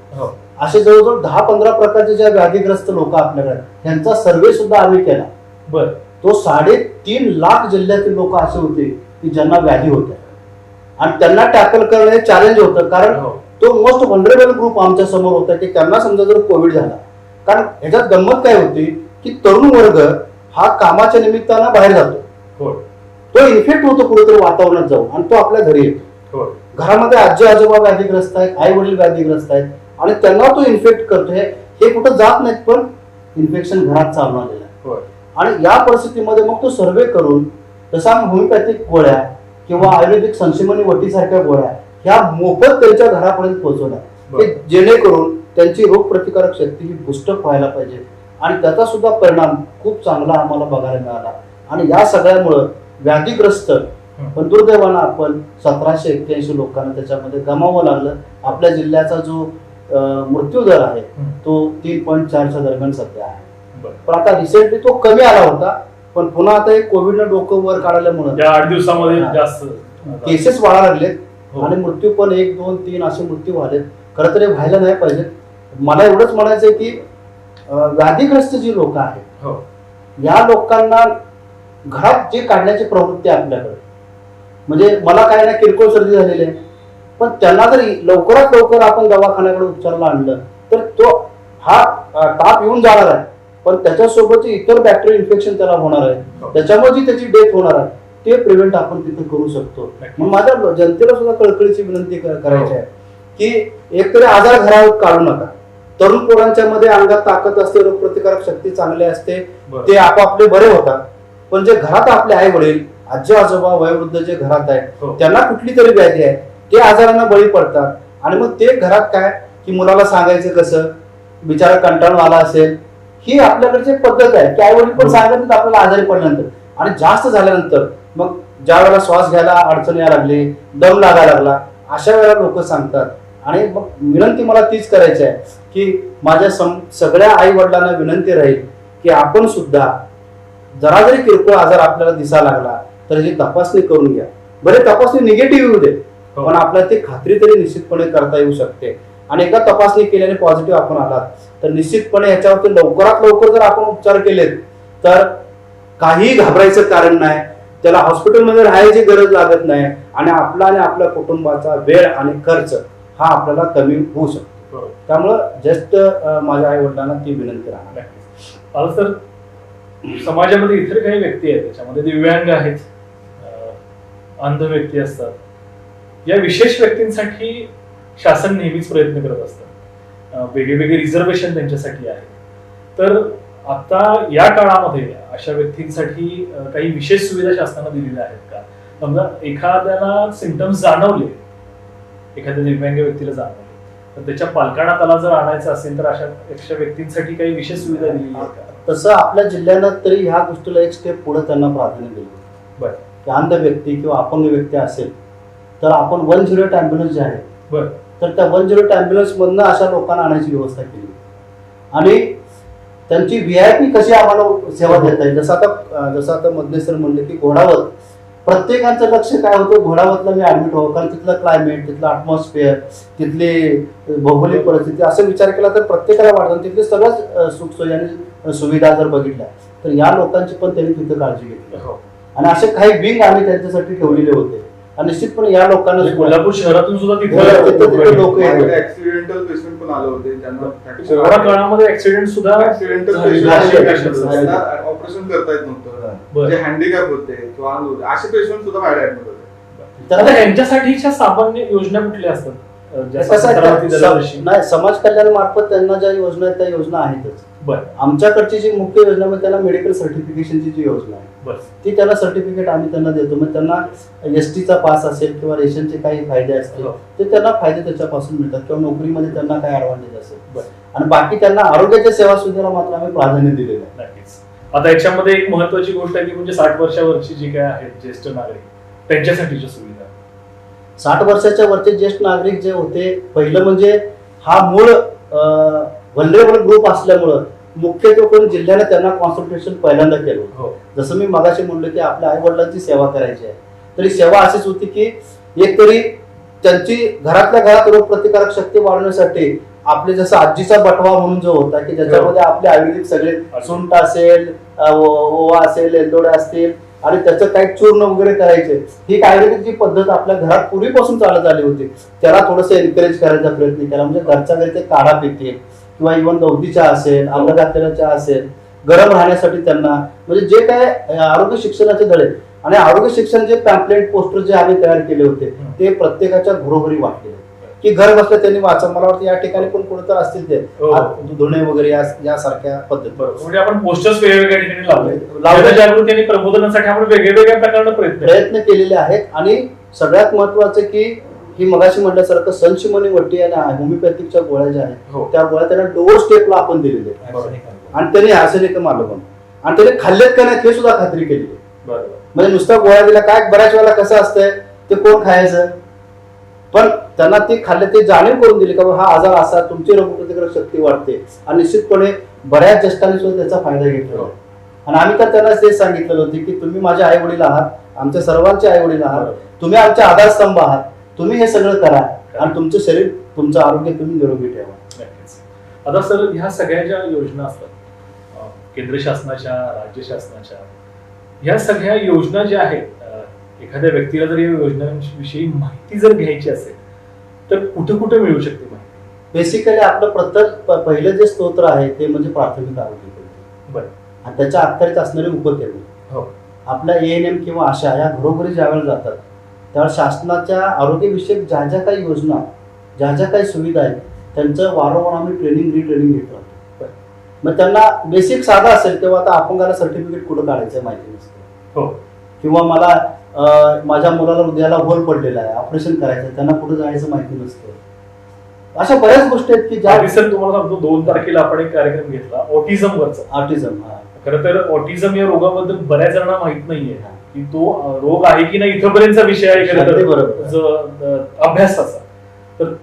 असे जवळजवळ 10-15 प्रकारचे ज्या व्याधीग्रस्त लोक आपल्याकडे त्यांचा सर्वे सुद्धा आम्ही केला. बरं, तो 3.5 लाख जिल्ह्यातील लोक असे होते की ज्यांना व्याधी होत्या आणि त्यांना टॅकल करणे चॅलेंज होतं. कारण तो मोस्ट व्हलनरेबल ग्रुप आमच्या समोर होता की त्यांना समजा जर कोविड झाला, कारण ह्याच्यात गंमत काय होती की तरुण वर्ग हा कामाच्या निमित्तानं बाहेर जातो, तो इन्फेक्ट होतो कुठेतरी वातावरणात जाऊन आणि तो आपल्या घरी येतो. घरामध्ये आजी आजोबा व्याधीग्रस्त आहेत, आई वडील व्याधीग्रस्त आहेत आणि त्यांना तो इन्फेक्ट करतोय. हे कुठं जात नाहीत पण इन्फेक्शन घरात चालू आलेलं आहे. आणि या परिस्थितीमध्ये मग तो सर्वे करून जसा होमिओपॅथिक गोळ्या किंवा आयुर्वेदिक संशमनी वटीसारख्या गोळ्या ह्या मोफत त्यांच्या घरापर्यंत पोहोचवल्या, की जेणेकरून त्यांची रोगप्रतिकारक शक्ती ही बुस्टअप व्हायला पाहिजे. आणि त्याचा सुद्धा परिणाम खूप चांगला आम्हाला बघायला मिळाला. आणि या सगळ्यामुळं व्याधीग्रस्त पण दुर्दैवानं आपण 1781 लोकांना त्याच्यामध्ये गमावं लागलं. आपल्या जिल्ह्याचा जो मृत्यू दर आहे तो 3.4च्या दरम्यान सध्या आहे. पण आता रिसेंटली तो कमी आला होता, पण पुन्हा आता एक कोविडनं डोकं वर काढल्यामुळे 8 दिवसामध्ये जास्त केसेस वाढायला लागलेत आणि मृत्यू पण 1, 2, 3 असे मृत्यू झालेत. खरं तर हे व्हायला नाही पाहिजे. मला एवढंच म्हणायचंय की व्याधीग्रस्त जी लोक आहेत या लोकांना घरात जे काढण्याची प्रवृत्ती आहे आपल्याकडे, म्हणजे मला काय ना किरकोळ सर्दी झालेली आहे, पण त्यांना जर लवकरात लवकर आपण दवाखान्याकडे उपचाराला आणलं तर तो हा ताप येऊन जाणार आहे, पण त्याच्यासोबत इतर बॅक्टेरियल इन्फेक्शन त्याला होणार आहे, त्याच्यामुळे जी त्याची डेथ होणार आहे ते प्रिव्हेंट आपण तिथे करू शकतो. मग माझ्या जनतेला सुद्धा कळकळीची विनंती करायची आहे की एकतरी आजार घरावर काढू नका. तरुण पोरांच्या मध्ये अंगात ताकद असते, रोगप्रतिकारक शक्ती चांगली असते, ते आपापले बरे होतात. पण जे घरात आपले आई वडील, आजी आजोबा, वयोवृद्ध जे घरात आहेत त्यांना कुठली तरी व्याधी आहे, ते आजारांना बळी पडतात. आणि मग ते घरात काय की मुलाला सांगायचं कसं, बिचारा कंटाळून आला असेल, ही आपल्याकडची पद्धत आहे की आई वडील पण सांगत आपल्याला आजारी पडल्यानंतर. आणि जास्त झाल्यानंतर मग ज्या वेळेला श्वास घ्यायला अडचण यायला लागली, दम लागायला लागला, अशा वेळेला लोक सांगतात. आणि मग विनंती मला तीच करायची आहे की माझ्या सगळ्या आई वडिलांना विनंती राहील की आपण सुद्धा जरा जरी किरकोळ आजार आपल्याला दिसायला लागला तर ही तपासणी करून घ्या. बरे तपासणी निगेटिव्ह येऊ दे, पण आपल्याला ती खात्री तरी निश्चितपणे करता येऊ शकते. आणि एकदा तपासणी केल्याने पॉझिटिव्ह आपण आलात तर निश्चितपणे याच्यावरती लवकरात लवकर जर आपण उपचार केलेत तर काही घाबरायचं कारण नाही. त्याला हॉस्पिटलमध्ये राहायची गरज लागत नाही आणि आपला आणि आपल्या कुटुंबाचा वेळ आणि खर्च हा आपल्याला कमी होऊ शकतो. त्यामुळं जस्ट माझ्या आई वडिलांना ती विनंती राहणार. सर, समाजामध्ये इतर काही व्यक्ती आहेत, त्याच्यामध्ये दिव्यांग आहेत, अंध व्यक्ती असतात. या विशेष व्यक्तींसाठी शासन नेहमीच प्रयत्न करत असतं, वेगवेगळे रिझर्वेशन त्यांच्यासाठी आहे. तर आता या काळामध्ये अशा व्यक्तींसाठी काही विशेष सुविधा शासनाने दिलेल्या आहेत का? समजा एखाद्याला सिम्पटम्स जाणवले, एखाद्या दिव्यांग व्यक्तीला जाणवले, तर त्याच्या पालकांना त्याला जर आणायचं असेल तर अशा व्यक्तींसाठी काही विशेष सुविधा दिलेली आहे का? तसं आपल्या जिल्ह्यानं तरी ह्या गोष्टीला एक स्टेप पुढे त्यांना प्राधान्य दिलं. बरं. की अंध व्यक्ती किंवा अपंग व्यक्ती असेल तर आपण 108 ॲम्ब्युलन्स जे आहे, बरं, तर त्या 108 ॲम्ब्युलन्स मधनं अशा लोकांना आणायची व्यवस्था केली. आणि त्यांची VIP कशी आम्हाला सेवा देता येईल, जसं आता मधलेसर म्हणले की घोडावत, प्रत्येकाचं लक्ष काय होतं, घोडावतला मी ऍडमिट व्हावं, कारण तिथलं क्लायमेट, तिथलं अॅटमॉस्फिअर, तिथली भौगोलिक परिस्थिती असं विचार केला तर प्रत्येकाला वाटतं. तिथले सगळ्याच सुखसोयी आणि सुविधा जर बघितल्या तर या लोकांची पण त्यांनी तिथं काळजी घेतली. आणि असे काही विंग आम्ही त्यांच्यासाठी ठेवलेले होते. आणि निश्चितपणे या लोकांना कोल्हापूर शहरातून सुद्धा तिथे लोक ऍक्सिडेंटल पेशंट पण आले होते, ज्यांना कोरोना काळामध्ये ऍक्सिडेंट सुद्धा ऑपरेशन करता येत नव्हतं, जे हँडिकॅप होते किंवा अंध होते, असे पेशंट सुद्धा बाहेर ऍडमिट होते. तर यांच्यासाठीच्या सामान्य योजना कुठल्या असतात? नाही, समाज कल्याण मार्फत त्यांना ज्या योजना आहेत त्या योजना आहेतच. आमच्याकडची जी मुख्य योजना म्हणजे त्यांना मेडिकल सर्टिफिकेशनची जी योजना आहे ती त्यांना सर्टिफिकेट आम्ही त्यांना देतो. मग त्यांना STचा पास असेल किंवा रेशनचे काही फायदे असतील ते त्यांना फायदे त्याच्यापासून मिळतात, किंवा नोकरीमध्ये त्यांना काही ऍडव्हान्टेज असेल. आणि बाकी त्यांना आरोग्याच्या सेवा सुविधेला मात्र आम्ही प्राधान्य दिलेलं आहे. नक्कीच. आता याच्यामध्ये एक महत्वाची गोष्ट आहे की म्हणजे 60 वर्षावरची जी काय आहेत ज्येष्ठ नागरिक, त्यांच्यासाठीच्या सुविधा. 60 वर्षाच्या वरचे ज्येष्ठ नागरिक जे होते, पहिलं म्हणजे हा मूळ व्हलनरेबल ग्रुप असल्यामुळं मुख्यत्वे करून जिल्ह्याने त्यांना कॉन्सन्ट्रेशन पहिल्यांदा केलं. जसं मी मगाशी म्हणलं की आपल्या आई वडिलांची सेवा करायची आहे, तरी सेवा अशीच होती की एक तरी त्यांची घरातल्या घरात रोगप्रतिकारक शक्ती वाढवण्यासाठी आपले जसं आजीचा बटवा म्हणून जो होता की ज्याच्यामध्ये आपले आयुर्वेदिक सगळे सुंठ असेल, ओवा असेल, एलदोडे असतील आणि त्याचं काही चूर्ण वगैरे करायचे, ही आयुर्वेदिक जी पद्धत आपल्या घरात पूर्वीपासून चालत आली होती त्याला थोडंसं एनकरेज करायचा प्रयत्न केला. म्हणजे घरच्या घरी ते काढा पितील किंवा इव्हन गवती चहा असेल, आलं घातलेला चहा असेल, गरम राहण्यासाठी त्यांना म्हणजे जे काय आरोग्य शिक्षणाचे धडे आणि आरोग्य शिक्षण जे पॅम्पलेट पोस्टर जे आम्ही तयार केले होते ते प्रत्येकाच्या घरोघरी वाटले. की घर बसल्या त्यांनी वाचा. मला वाटतं या ठिकाणी पण कुठेतरी असतील ते धुणे वगैरे यासारख्या पद्धती. म्हणजे आपण पोस्टर्स वेगवेगळ्या ठिकाणी लावले. जागृती आणि प्रबोधनासाठी आपण वेगवेगळ्या प्रकारचे प्रयत्न केलेले आहेत. आणि सगळ्यात महत्वाचं की ही मगाशी म्हटल्यासारखं संशमनी वट्टी आणि होमिओपॅथिकच्या गोळ्या ज्या आहेत त्या गोळ्या त्यांना डोर स्टेपला आपण दिलेले आणि त्यांनी आर्सेनिक मारलं पण आणि त्याने खाल्लेत का नाही हे सुद्धा खात्री केली. म्हणजे नुसता गोळ्या दिला काय, बऱ्याच वेळेला कसं असतंय ते कोण खायचं, पण त्यांना ते खाल्ले ते जाणीव करून दिली का हा आजार असा, तुमची रोगप्रतिकारक शक्ती वाढते आणि निश्चितपणे बऱ्याच ज्येष्ठांनी सुद्धा त्याचा फायदा घेतला. आणि आम्ही तर त्यांना तेच सांगितलेलं होतं की तुम्ही माझे आई वडील आहात, आमच्या सर्वांचे आई वडील आहात, तुम्ही आमचे आधारस्तंभ आहात, तुम्ही हे सगळं करा आणि तुमचं शरीर तुमचं आरोग्य तुम्ही निरोगी ठेवा. आता सर ह्या सगळ्या ज्या योजना असतात केंद्र शासनाच्या, राज्य शासनाच्या, ह्या सगळ्या योजना ज्या आहेत एखाद्या व्यक्तीला जर या योजनांविषयी माहिती जर घ्यायची असेल तर कुठे कुठे मिळू शकते माहिती? बेसिकली आपलं प्रत्येक पहिलं जे स्तोत्र आहे ते म्हणजे प्राथमिक आरोग्य केंद्र आणि त्याच्या अखत्यारीत असणारे उपकेंद्र. आपल्या ANM किंवा आशा या घरोघरी ज्यावेळेला जातात त्यावेळेस शासनाच्या आरोग्यविषयक ज्या ज्या काही योजना, ज्या ज्या काही सुविधा आहेत त्यांचं वारंवार आम्ही रिट्रेनिंग घेत राहतो. मग त्यांना बेसिक साधा असेल तेव्हा आता अपंगाला सर्टिफिकेट कुठं काढायचं माहिती नसतं, किंवा मला माझ्या मुलाला हृदयाला होल पडलेला आहे, ऑपरेशन करायचं, त्यांना कुठं जायचं माहिती नसतं. अशा बऱ्याच गोष्टी आहेत की ज्या सर तुम्हाला सांगतो 2 तारखेला आपण एक कार्यक्रम घेतला ऑटिझम वरचा. ऑटिझम खरं तर ऑटिझम या रोगाबद्दल बऱ्याच जणांना माहित नाहीये की तो रोग आहे की नाही, इथपर्यंतचा विषय आहे अभ्यासाचा. तर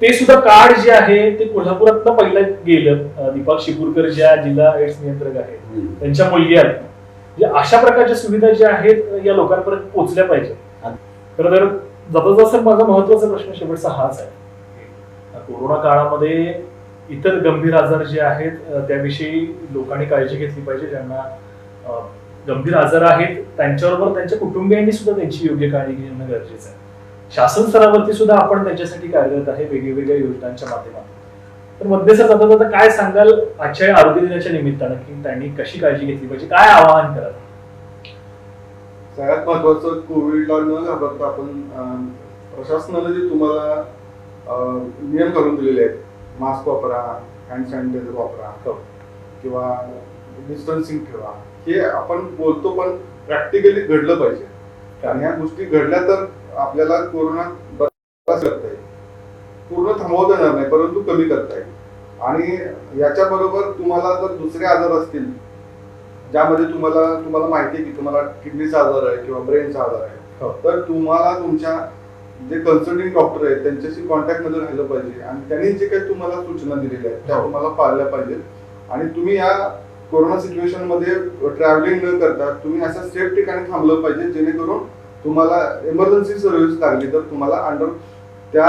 ते सुद्धा कार्ड जे आहे ते कोल्हापुरात पहिलं गेलं. दीपक शिपूरकर ज्या जिल्हा एड्स नियंत्रक आहेत त्यांच्या मुलगी आहेत. म्हणजे अशा प्रकारच्या सुविधा ज्या आहेत या लोकांपर्यंत पोहोचल्या पाहिजे. खरं तर जाता जाता माझा महत्वाचा प्रश्न शेवटचा हाच आहे, कोरोना काळामध्ये इतर गंभीर आजार जे आहेत त्याविषयी लोकांनी काळजी घेतली पाहिजे. ज्यांना गंभीर आजार आहेत त्यांच्याबरोबर त्यांच्या कुटुंबियांनी सुद्धा त्यांची योग्य काळजी घेणं गरजेचं आहे. शासन स्तरावरती सुद्धा आपण त्यांच्यासाठी कार्यरत आहे वेगवेगळ्या योजनांच्या माध्यमातून. तर मध्यस्थात जाता जाता काय सांगाल आजच्या आरोग्य दिनाच्या निमित्तानं की त्यांनी कशी काळजी घेतली पाहिजे, काय आवाहन कराल? सगळ्यात महत्वाचं कोविडला न घाबरता आपण प्रशासनाने जे तुम्हाला नियम करून दिलेले आहेत, मास्क वापरा, हँड सॅनिटायझर वापरा किंवा डिस्टन्सिंग ठेवा, हे आपण बोलतो पण प्रॅक्टिकली घडलं पाहिजे. कारण ह्या गोष्टी घडल्या तर आपल्याला कोरोना बराच करता येईल, पूर्ण थांबवता येणार नाही परंतु कमी करता येईल. आणि याच्या बरोबर तुम्हाला जर दुसरे आजार असतील ज्यामध्ये तुम्हाला माहिती आहे की तुम्हाला किडनीचा आजार आहे किंवा ब्रेनचा आजार आहे, तर तुम्हाला तुमच्या जे कन्सल्टिंग डॉक्टर आहेत त्यांच्याशी कॉन्टॅक्ट मध्ये राहिलं पाहिजे आणि त्यांनी जे काही तुम्हाला सूचना दिलेल्या आहेत त्या तुम्हाला पाळल्या पाहिजेत. आणि तुम्ही या कोरोना सिच्युएशन मध्ये ट्रॅव्हलिंग न करता तुम्ही अशा सेफ ठिकाणी थांबलं पाहिजे जेणेकरून तुम्हाला इमर्जन्सी सर्व्हिस लागली तर तुम्हाला अंडर त्या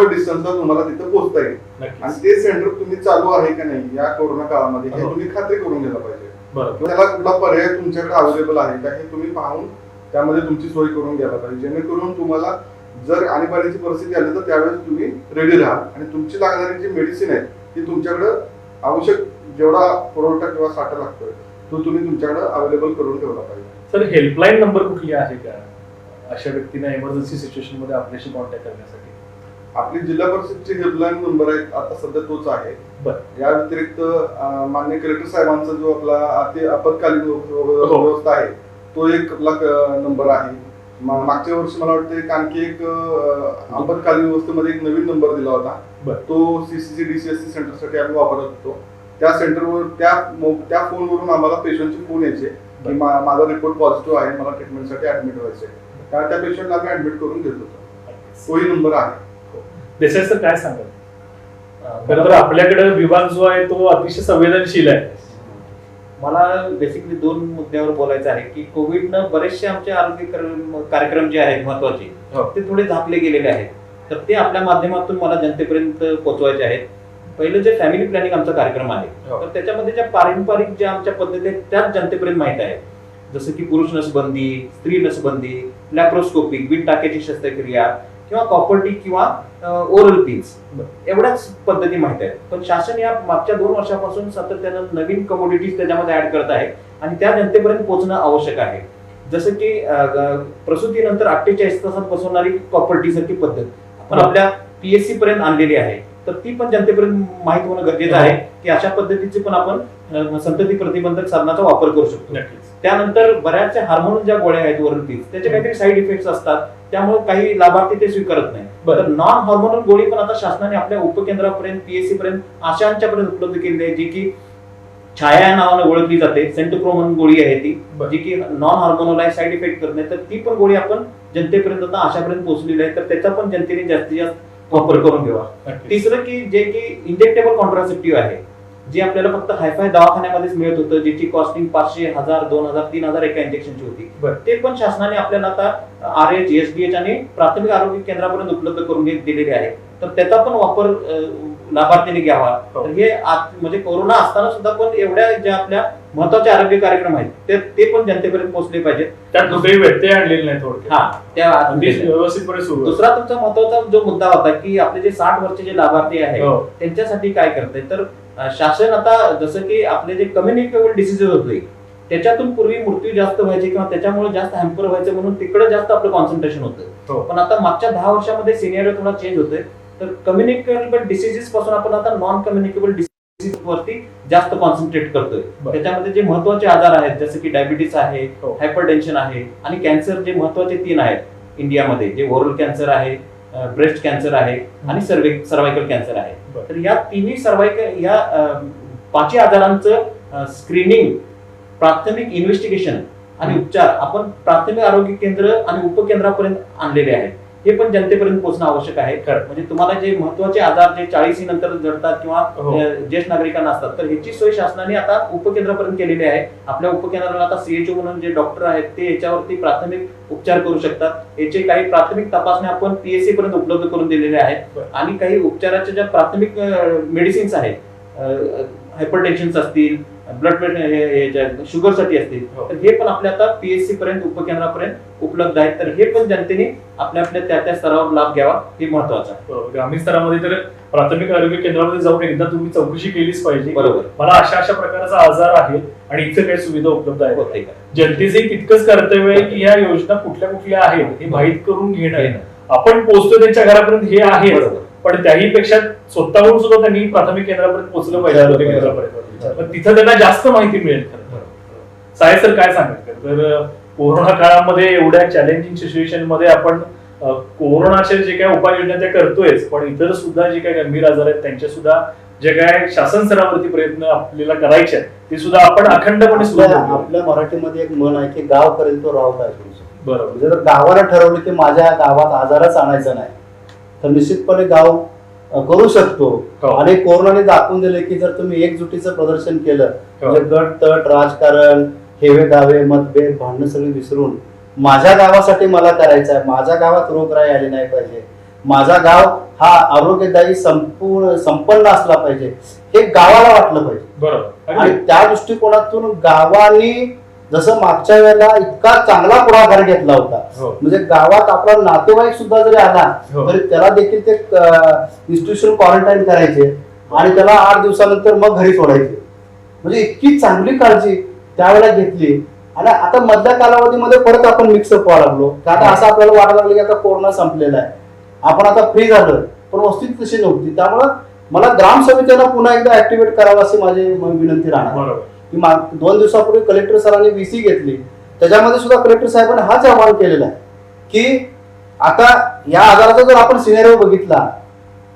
डिस्टन्सला तुम्हाला तिथं पोहोचता येईल. आणि ते सेंटर तुम्ही चालू आहे का नाही या कोरोना काळामध्ये हे तुम्ही खात्री करून घ्यायला पाहिजे. त्याला कुठला पर्याय तुमच्याकडे अवेलेबल आहे का हे तुम्ही पाहून त्यामध्ये तुमची सोय करून घ्यायला पाहिजे जेणेकरून तुम्हाला जर आणीबाणीची परिस्थिती आली तर त्यावेळेस तुम्ही रेडी राहा आणि तुमची लागणारी जी मेडिसिन आहे ती तुमच्याकडे आवश्यक जेवढा पुरवठा किंवा साठा लागतोय तो तुम्ही तुमच्याकडे अवेलेबल करून ठेवला पाहिजे. सर हेल्पलाईन नंबर कुठली आहे का अशा व्यक्तींना इमर्जन्सी सिच्युएशन मध्ये आपल्याशी कॉन्टॅक्ट करण्यासाठी? आपली जिल्हा परिषदची हेल्पलाईन नंबर आहे आता सध्या तोच आहे. या व्यतिरिक्त माननीय कलेक्टर साहेबांचा जो आपला आपत्कालीन व्यवस्था आहे तो एक आपला नंबर आहे. मागच्या वर्षी मला वाटतं आणखी एक आपत्कालीन व्यवस्थेमध्ये एक नवीन नंबर दिला होता. तो CCC DCSC सेंटरसाठी आम्ही वापरत होतो. त्या सेंटरवर त्या फोनवरून आम्हाला पेशंटचे फोन यायचे की माझा रिपोर्ट पॉझिटिव्ह आहे, मला ट्रीटमेंटसाठी ऍडमिट व्हायचे, त्या पेशंटला आम्ही ऍडमिट करून घेत होतो. तोही नंबर आहे. देसाई सर काय सांगाल? खरं तर आपल्याकडे विभाग जो आहे तो अतिशय संवेदनशील आहे. मला बेसिकली 2 मुद्द्यावर बोलायचं आहे की कोविडनं बरेचसे आमचे आरोग्य कार्यक्रम जे आहेत महत्वाचे ते थोडे झापले गेलेले आहेत. तर ते आपल्या माध्यमातून मला जनतेपर्यंत पोहोचवायचे आहेत. पहिलं जे फॅमिली प्लॅनिंग आमचा कार्यक्रम आहे तर त्याच्यामध्ये ज्या पारंपरिक ज्या आमच्या पद्धती आहेत त्याच जनतेपर्यंत माहित आहे. जसं की पुरुष नसबंदी, स्त्री नसबंदी, लॅप्रोस्कोपिक बिन टाक्याची शस्त्रक्रिया किंवा कॉपर्टी किंवा ओरल पिल्स एवढ्याच पद्धती माहित आहेत. पण शासन या मागच्या 2 वर्षापासून सातत्यानं नवीन कमोडिटीज त्याच्यामध्ये ऍड करत आहे आणि त्या जनतेपर्यंत पोहोचणं आवश्यक आहे. जसं की प्रसूतीनंतर 48 तासात बसवणारी कॉपर्टी सारखी पद्धत आपण आपल्या PSC पर्यंत आणलेली आहे. तर ती पण जनतेपर्यंत माहित होणं गरजेचं आहे की अशा पद्धतीचे पण आपण संतती प्रतिबंधक साधनाचा वापर करू शकतो. त्यानंतर बऱ्याचशा हार्मोन ज्या गोळ्या आहेत वरतीच त्याचे काहीतरी साईड इफेक्ट्स असतात, त्यामुळे काही लाभार्थी ते स्वीकारत नाही. तर नॉन हार्मोनल गोळी पण आता शासनाने आपल्या उपकेंद्रापर्यंत PSC पर्यंत आशांच्यापर्यंत उपलब्ध केली आहे, जी की छाया या नावाने ओळखली जाते. सेंटोक्रोम म्हणून गोळी आहे ती, जी की नॉन हार्मोनल आहे, साईड इफेक्ट करत नाही. तर ती पण गोळी आपण जनतेपर्यंत आता आशापर्यंत पोहोचलेली आहे. तर त्याचा पण जनतेने जास्तीत जास्त वापर करून घ्यावा. तिसरं की जे की इंजेक्टेबल कॉन्ट्रासेप्टिव्ह आहे, जे आपल्याला फक्त हायफाय दवाखान्यामध्येच मिळत होतं, ज्याची कॉस्टिंग 500, 1000, 2000, 3000 एका इंजेक्शनची होती. ते पण शासनाने आपल्याला आता RH, SDH आणि प्राथमिक आरोग्य केंद्रापर्यंत उपलब्ध करून दिलेले आहे. तर त्याचा पण वापर लाभार्थीने घ्यावा. तर हे म्हणजे कोरोना असताना सुद्धा पण एवढ्या ज्या आपल्या महत्वाचे आरोग्य कार्यक्रम आहेत ते पण जनतेपर्यंत पोहोचले पाहिजेत. त्यात दुसरी व्यत्यय आणलेली नाही थोडक्यात. हा, त्या व्यवस्थितपणे सुरू. दुसरा तुमचा महत्वाचा जो मुद्दा होता की आपले जे 60 वर्षाचे जे लाभार्थी आहेत त्यांच्यासाठी काय करते. तर शासन आता जसं की आपले जे कम्युनिकेबल डिसीजेस होते त्याच्यातून पूर्वी मृत्यू जास्त व्हायचे किंवा त्याच्यामुळे जास्त हॅम्पर व्हायचं म्हणून तिकडे जास्त आपलं कॉन्सन्ट्रेशन होतं. पण आता मागच्या 10 वर्षामध्ये सिनियर थोडा चेंज होतोय. तर कम्युनिकेबल डिसीजेस पासून आपण आता नॉन कम्युनिकेबल डिसीज वरती जास्त कॉन्सन्ट्रेट करतोय. त्याच्यामध्ये जे महत्वाचे आजार आहेत जसे की डायबिटीस आहे, हायपरटेन्शन आहे आणि कॅन्सर, जे महत्वाचे 3 आहेत इंडियामध्ये, जे ओरल कॅन्सर आहे, ब्रेस्ट कॅन्सर आहे आणि सर्वायकल कॅन्सर आहे. तर या तिन्ही सर्वायकल या 5 आजारांचं स्क्रीनिंग, प्राथमिक इन्व्हेस्टिगेशन आणि उपचार आपण प्राथमिक आरोग्य केंद्र आणि उपकेंद्रापर्यंत आणलेले आहेत. हे पण जनतेपर्यंत पोहोचणं आवश्यक आहे. म्हणजे तुम्हाला जे महत्वाचे आजार जे 40 नंतर जडतात किंवा ज्येष्ठ नागरिकांना असतात, तर ह्याची सोय शासनाने आता उपकेंद्रापर्यंत केलेली आहे. आपल्या उपकेंद्राला आता CHO म्हणून जे डॉक्टर आहेत ते याच्यावरती प्राथमिक उपचार करू शकतात. याचे काही प्राथमिक तपासण्या आपण PSC पर्यंत उपलब्ध करून दिलेल्या आहेत. आणि काही उपचाराच्या ज्या प्राथमिक मेडिसिन्स आहेत, हायपरटेन्शन असतील, ब्लड प्रेशर, शुगर साठी असतील, तर हे पण आपल्या आता PSC पर्यंत उपकेंद्रापर्यंत उपलब्ध आहेत. तर हे पण जनतेने आपल्या त्या स्तरावर लाभ घ्यावा, हे महत्वाचं आहे. ग्रामीण स्तरामध्ये तर प्राथमिक आरोग्य केंद्रामध्ये जाऊन एकदा तुम्ही चौकशी केलीच पाहिजे. बरोबर, मला अशा प्रकारचा आजार आहे आणि इथे काही सुविधा उपलब्ध आहेत. जनतेचे तितकंच कर्तव्य आहे की या योजना कुठल्या आहेत हे माहीत करून घेणं. आपण पोहोचतो त्यांच्या घरापर्यंत हे आहे, पण त्याही पेक्षा स्वतःहून सुद्धा त्यांनी प्राथमिक केंद्रापर्यंत पोहोचलं पाहिजे, आरोग्य केंद्रापर्यंत. तिथं त्यांना जास्त माहिती मिळेल. साहेब सर काय सांगाल? तर कोरोना काळामध्ये एवढ्या चॅलेंजिंग सिच्युएशन मध्ये आपण कोरोनाचे जे काही उपाययोजना त्या करतोय, पण इतर सुद्धा जे काही गंभीर आजार आहेत त्यांच्या सुद्धा जे काय शासन स्तरावरती प्रयत्न आपल्याला करायचे आहेत ते सुद्धा आपण अखंडपणे सुरू. आपल्या मराठीमध्ये एक म्हण आहे की गाव करेल तो राव काय. बरोबर. म्हणजे जर गावाला ठरवलं की माझ्या गावात आजारच आणायचा नाही, तर निश्चितपणे गाव करू शकतो. आणि कोरोनाने दाखवून दिले की जर तुम्ही एकजुटीचं प्रदर्शन केलं, म्हणजे गट तट, राजकारण, हेवे दावे, मतभेद, भांडणं सगळी विसरून माझ्या गावासाठी मला करायचं आहे, माझ्या गावात रोगराई आली नाही पाहिजे, माझा गाव हा आरोग्यदायी संपन्न असला पाहिजे, हे गावाला वाटलं पाहिजे. बरोबर. आणि त्या दृष्टिकोनातून गावाने जसं मागच्या वेळेला इतका चांगला पुढाकार घेतला होता, म्हणजे गावात आपला नातेवाईक सुद्धा जरी आला तरी त्याला देखील ते इन्स्टिट्यूशन क्वारंटाईन करायचे आणि त्याला 8 दिवसानंतर मग घरी सोडायचे. म्हणजे इतकी चांगली काळजी त्यावेळेला घेतली. आणि आता मधल्या कालावधीमध्ये परत आपण मिक्सअप व्हायला लागलो. कारण असं आपल्याला वाटायला लागलं की आता कोरोना संपलेला आहे, आपण आता फ्री झालो, पण वस्तुस्थिती तशी नव्हती. त्यामुळं मला ग्रामसमितीला पुन्हा एकदा ऍक्टिव्हेट करावं अशी माझी विनंती राहणार. 2 दिवसापूर्वी कलेक्टर सरांनी VC घेतली, त्याच्यामध्ये सुद्धा कलेक्टर साहेबांनी हाच आवाहन केलेला आहे की आता या आजाराचा जर आपण सिनेरिओ बघितला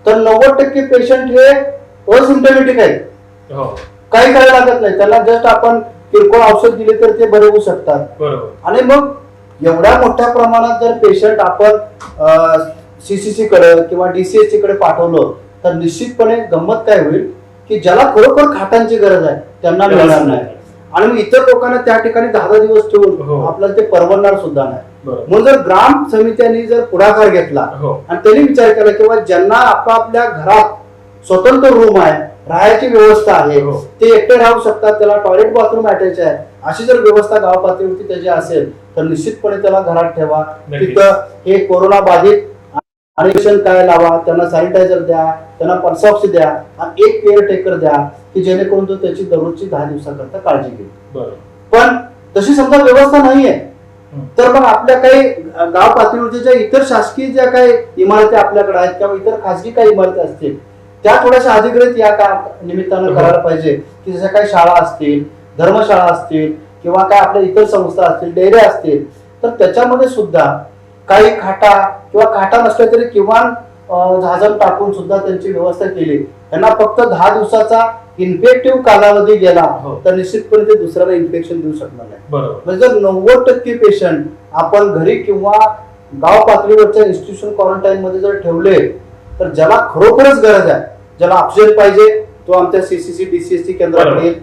तर 90% पेशंट हे असिम्प्टोमॅटिक आहेत, काही करायला लागत नाही, त्यांना जस्ट आपण किरकोळ औषध दिले तर ते बरे होऊ शकतात. आणि मग एवढ्या मोठ्या प्रमाणात जर पेशंट आपण CCC कडे किंवा DCHC कडे पाठवलं तर निश्चितपणे गंमत काय होईल की ज्याला खरोखर खाटांची गरज आहे त्यांना मिळणार नाही. आणि मग इतर लोकांना त्या ठिकाणी 10 दिवस ठेवून आपल्याला ते परवडणार सुद्धा नाही. म्हणून जर ग्राम समित्यांनी जर पुढाकार घेतला आणि त्यांनी विचार केला किंवा ज्यांना आपापल्या घरात स्वतंत्र रूम आहे, राहायची व्यवस्था आहे, ते एकटे राहू शकतात, त्याला टॉयलेट बाथरूम अटॅच आहे, अशी जर व्यवस्था गाव पातळीवरती त्याची असेल तर निश्चितपणे त्याला घरात ठेवा. तिथं हे कोरोना बाधित आणि काय लावा, त्यांना सॅनिटायझर द्या, त्यांना पल्सॉक्स द्या आणि एक केअर टेकर द्या की जेणेकरून तो त्याची दररोजची 10 दिवसाकरता काळजी घेईल. पण तशी समजा व्यवस्था नाहीये तर मग आपल्या काही गाव पातळीवरच्या ज्या इतर शासकीय ज्या काही इमारती आपल्याकडे आहेत किंवा इतर खासगी काही इमारती असतील त्या थोड्याशा अधिग्रहित या निमित्तानं करायला पाहिजे, की जशा काही शाळा असतील, धर्मशाळा असतील किंवा काय आपल्या इतर संस्था असतील, डेऱ्या असतील, तर त्याच्यामध्ये सुद्धा काही खाटा किंवा खाटा नसल्या तरी किमान झाजम टाकून सुद्धा त्यांची व्यवस्था केली. त्यांना फक्त 10 दिवसाचा इन्फेक्टिव्ह कालावधी गेला तर निश्चितपणे ते दुसऱ्याला इन्फेक्शन देऊ शकणार नाही. म्हणजे जर 90% पेशंट आपण घरी किंवा गाव पातळीवरच्या इन्स्टिट्यूशन क्वारंटाईन मध्ये जर ठेवले तर ज्याला खरोखरच गरज आहे, ज्याला ऑक्सिजन पाहिजे तो आमच्या सीसीसी डीसीएससी केंद्राकडे येईल,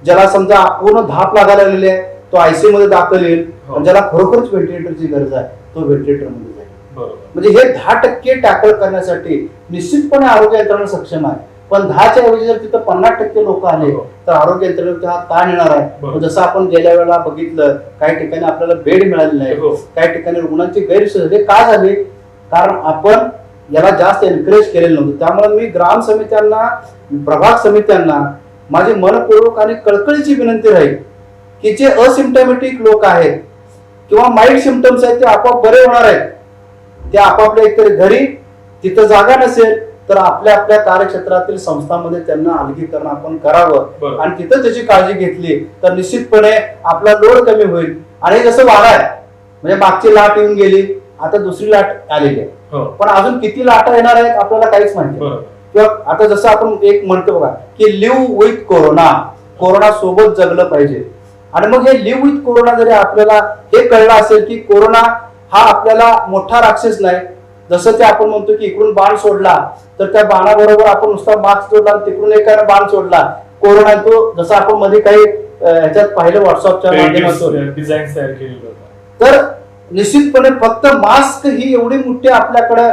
ज्याला समजा पूर्ण धाप लागायला लागलेली आहे तो आयसीयू मध्ये दाखल येईल, ज्याला खरोखरच व्हेंटिलेटरची गरज आहे तो व्हेंटिलेटर मध्ये जाईल. म्हणजे हे 10% टॅकल करण्यासाठी निश्चितपणे आरोग्य यंत्रणा सक्षम आहे. पण 10च्या ऐवजी जर तिथं 50% लोक आले तर आरोग्य यंत्रणेवर हा ताण येणार आहे. जसं आपण गेल्या वेळेला बघितलं काही ठिकाणी आपल्याला बेड मिळाले नाही, काही ठिकाणी रुग्णांची गैरसोय झाली. का झाली? कारण आपण याला जास्त एनकरेज केलेलं नव्हतं. त्यामुळे मी ग्राम समित्यांना, प्रभाग समित्यांना माझी मनपूर्वक आणि कळकळीची विनंती राहील की जे असिम्टमॅटिक लोक आहेत किंवा माइल्ड सिम्पटम्स आहेत ते आपोआप बरे होणार आहेत, ते आपापल्या एकतरी घरी, तिथं जागा नसेल तर आपल्या आपल्या कार्यक्षेत्रातील संस्थांमध्ये त्यांना अलगीकरण आपण करावं आणि तिथं त्याची काळजी घेतली तर निश्चितपणे आपला लोड कमी होईल. आणि जसं वाढ आहे म्हणजे मागची लाट येऊन गेली, आता दुसरी लाट आलेली आहे, पण अजून किती लाटा येणार आहेत आपल्याला काहीच माहिती नाही. किंवा आता जसं आपण एक म्हणतो बघा की लिव्ह विथ कोरोना, कोरोना सोबत जगलं पाहिजे. आणि मग हे लिव्ह विथ कोरोना जरी आपल्याला हे कळलं असेल की कोरोना हा आपल्याला मोठा राक्षस नाही, जसं ते आपण म्हणतो की इकडून बाण सोडला तर त्या बाणाबरोबर आपण नुसता मास्क जोडला, तिकडून एकाने बाण सोडला कोरोना, तो जसं आपण मध्ये काही ह्याच्यात पाहिलं व्हॉट्सअपच्या माध्यमातून डिझाईन तयार केलेलं होतं. तर निश्चितपणे फक्त मास्क ही एवढी मोठी आपल्याकडे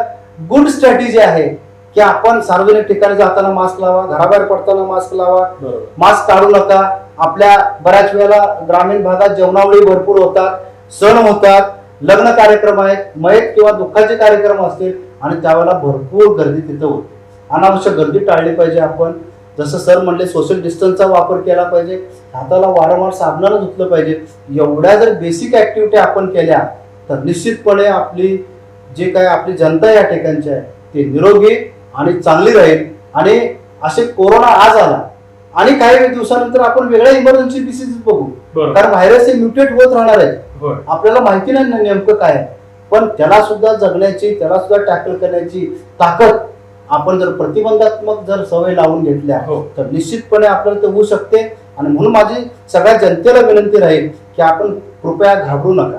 गुड स्ट्रॅटेजी आहे की आपण सार्वजनिक ठिकाणी जाताना मास्क लावा, घराबाहेर पडताना मास्क लावा, मास्क काढू नका. आपल्या बऱ्याच वेळेला ग्रामीण भागात जेवणावळी भरपूर होतात, सण होतात, लग्न कार्यक्रम आहेत, मयत किंवा दुःखाचे कार्यक्रम असतील आणि त्यावेळेला भरपूर गर्दी तिथं होते. अनावश्यक गर्दी टाळली पाहिजे. आपण जसं सर म्हणले सोशल डिस्टन्सचा वापर केला पाहिजे, हाताला वारंवार साबणानं धुतलं पाहिजे. एवढ्या जर बेसिक ऍक्टिव्हिटी आपण केल्या तर निश्चितपणे आपली जे काय आपली जनता या ठिकाणची आहे ती निरोगी आणि चांगली राहील. आणि असे कोरोना आज आला आणि काही दिवसानंतर आपण वेगळ्या इमर्जन्सी डिसीज बघू, कारण व्हायरस हे म्युटेट होत राहणार आहे. आपल्याला माहिती नाही नेमकं काय आहे, पण त्याला सुद्धा जगण्याची, त्याला सुद्धा टॅकल करण्याची ताकद आपण जर प्रतिबंधात्मक जर सवय लावून घेतल्या तर निश्चितपणे आपल्याला ते होऊ शकते. आणि म्हणून माझी सगळ्या जनतेला विनंती राहील की आपण कृपया घाबरू नका.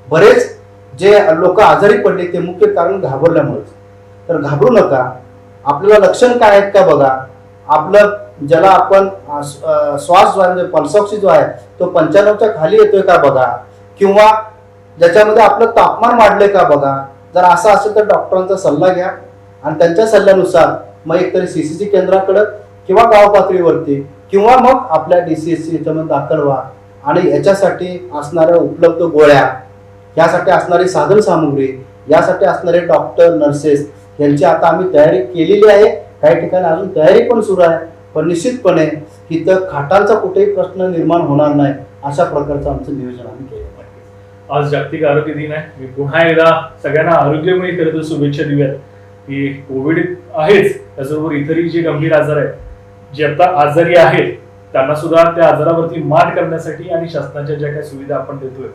बरेच जे लोक आजारी पडले ते मुख्य कारण घाबरल्यामुळेच, तर घाबरू नका. आपल्याला लक्षण काय आहेत का बघा. आपलं ज्याला आपण श्वास जो आहे म्हणजे पल्सॉक्सी जो आहे तो 95च्या खाली येतोय का बघा, किंवा ज्याच्यामध्ये आपलं तापमान वाढलंय का बघा. जर असं असेल तर डॉक्टरांचा सल्ला घ्या आणि त्यांच्या सल्ल्यानुसार मग एकतरी सीसीसी केंद्राकडे किंवा गाव पातळीवरती किंवा मग आपल्या डीसीएससी याच्यामध्ये दाखल व्हा. आणि याच्यासाठी असणाऱ्या उपलब्ध गोळ्या, यासाठी असणारी साधन सामुग्री, यासाठी असणारे डॉक्टर, नर्सेस यांची आता आम्ही तयारी केलेली आहे. काही ठिकाणी अजून तयारी पण सुरू आहे. पण निश्चितपणे इथं खाटांचा कुठेही प्रश्न निर्माण होणार नाही अशा प्रकारचं आमचं नियोजन आम्ही केलं. आज जागतिक आरोग्य दिन आहे. मी पुन्हा एकदा सगळ्यांना आरोग्यमय खरं तर शुभेच्छा देऊयात की कोविड आहेच, त्याचबरोबर इतरही जे गंभीर आजार आहेत, जे आता आजारी आहेत त्यांना सुद्धा त्या आजारावरती मात करण्यासाठी आणि शासनाच्या ज्या काही सुविधा आपण देतोय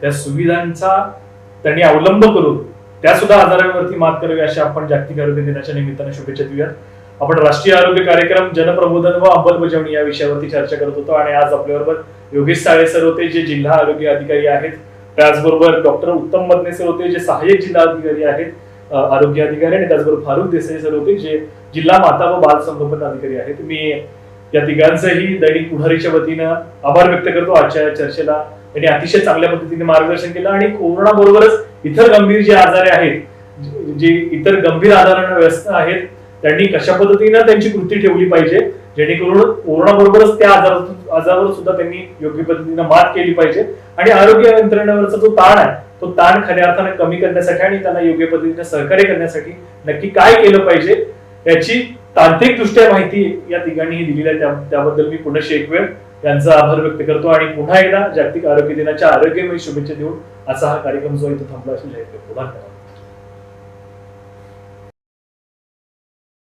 त्या सुविधांचा त्यांनी अवलंब करून त्या सुद्धा आजारांवरती मात करावी अशा आपण जागतिक आरोग्य दिनाच्या निमित्ताने शुभेच्छा देऊयात. आपण राष्ट्रीय आरोग्य कार्यक्रम, जनप्रबोधन व अंमलबजावणी या विषयावरती चर्चा करत होतो आणि आज आपल्याबरोबर योगेश साळे सर होते जे जिल्हा आरोग्य अधिकारी आहेत, त्याचबरोबर डॉक्टर उत्तम मदने सर होते जे सहाय्यक जिल्हा अधिकारी आहेत, आरोग्य अधिकारी, आणि त्याचबरोबर फारुख देसाई सर होते जे जिल्हा माता व बाल संगोपन अधिकारी आहेत. मी या तिघांचंही दैनिक पुढारीच्या वतीनं आभार व्यक्त करतो. आजच्या चर्चेला त्यांनी अतिशय चांगल्या पद्धतीने मार्गदर्शन केलं आणि कोरोना बरोबरच इतर गंभीर जे आजार आहेत, जे इतर गंभीर आजारांना व्यस्त आहेत, त्यांनी कशा पद्धतीनं त्यांची कृती ठेवली पाहिजे जेणेकरून कोरोना बरोबरच त्या आजारावर सुद्धा त्यांनी योग्य पद्धतीनं मात केली पाहिजे आणि आरोग्य यंत्रणेवरचा जो ताण आहे तो ताण खऱ्या अर्थाने कमी करण्यासाठी आणि त्यांना योग्य पद्धतीने सहकार्य करण्यासाठी नक्की काय केलं पाहिजे याची तांत्रिक दृष्ट्या माहिती या तिघांनीही दिलेली आहे. त्याबद्दल मी पुन्हा एक वेळ यांचा आभार व्यक्त करतो आणि पुन्हा एकदा जागतिक आरोग्य दिनाच्या आरोग्यमय शुभेच्छा देऊन असा हा कार्यक्रम जो इथं थांबला असेल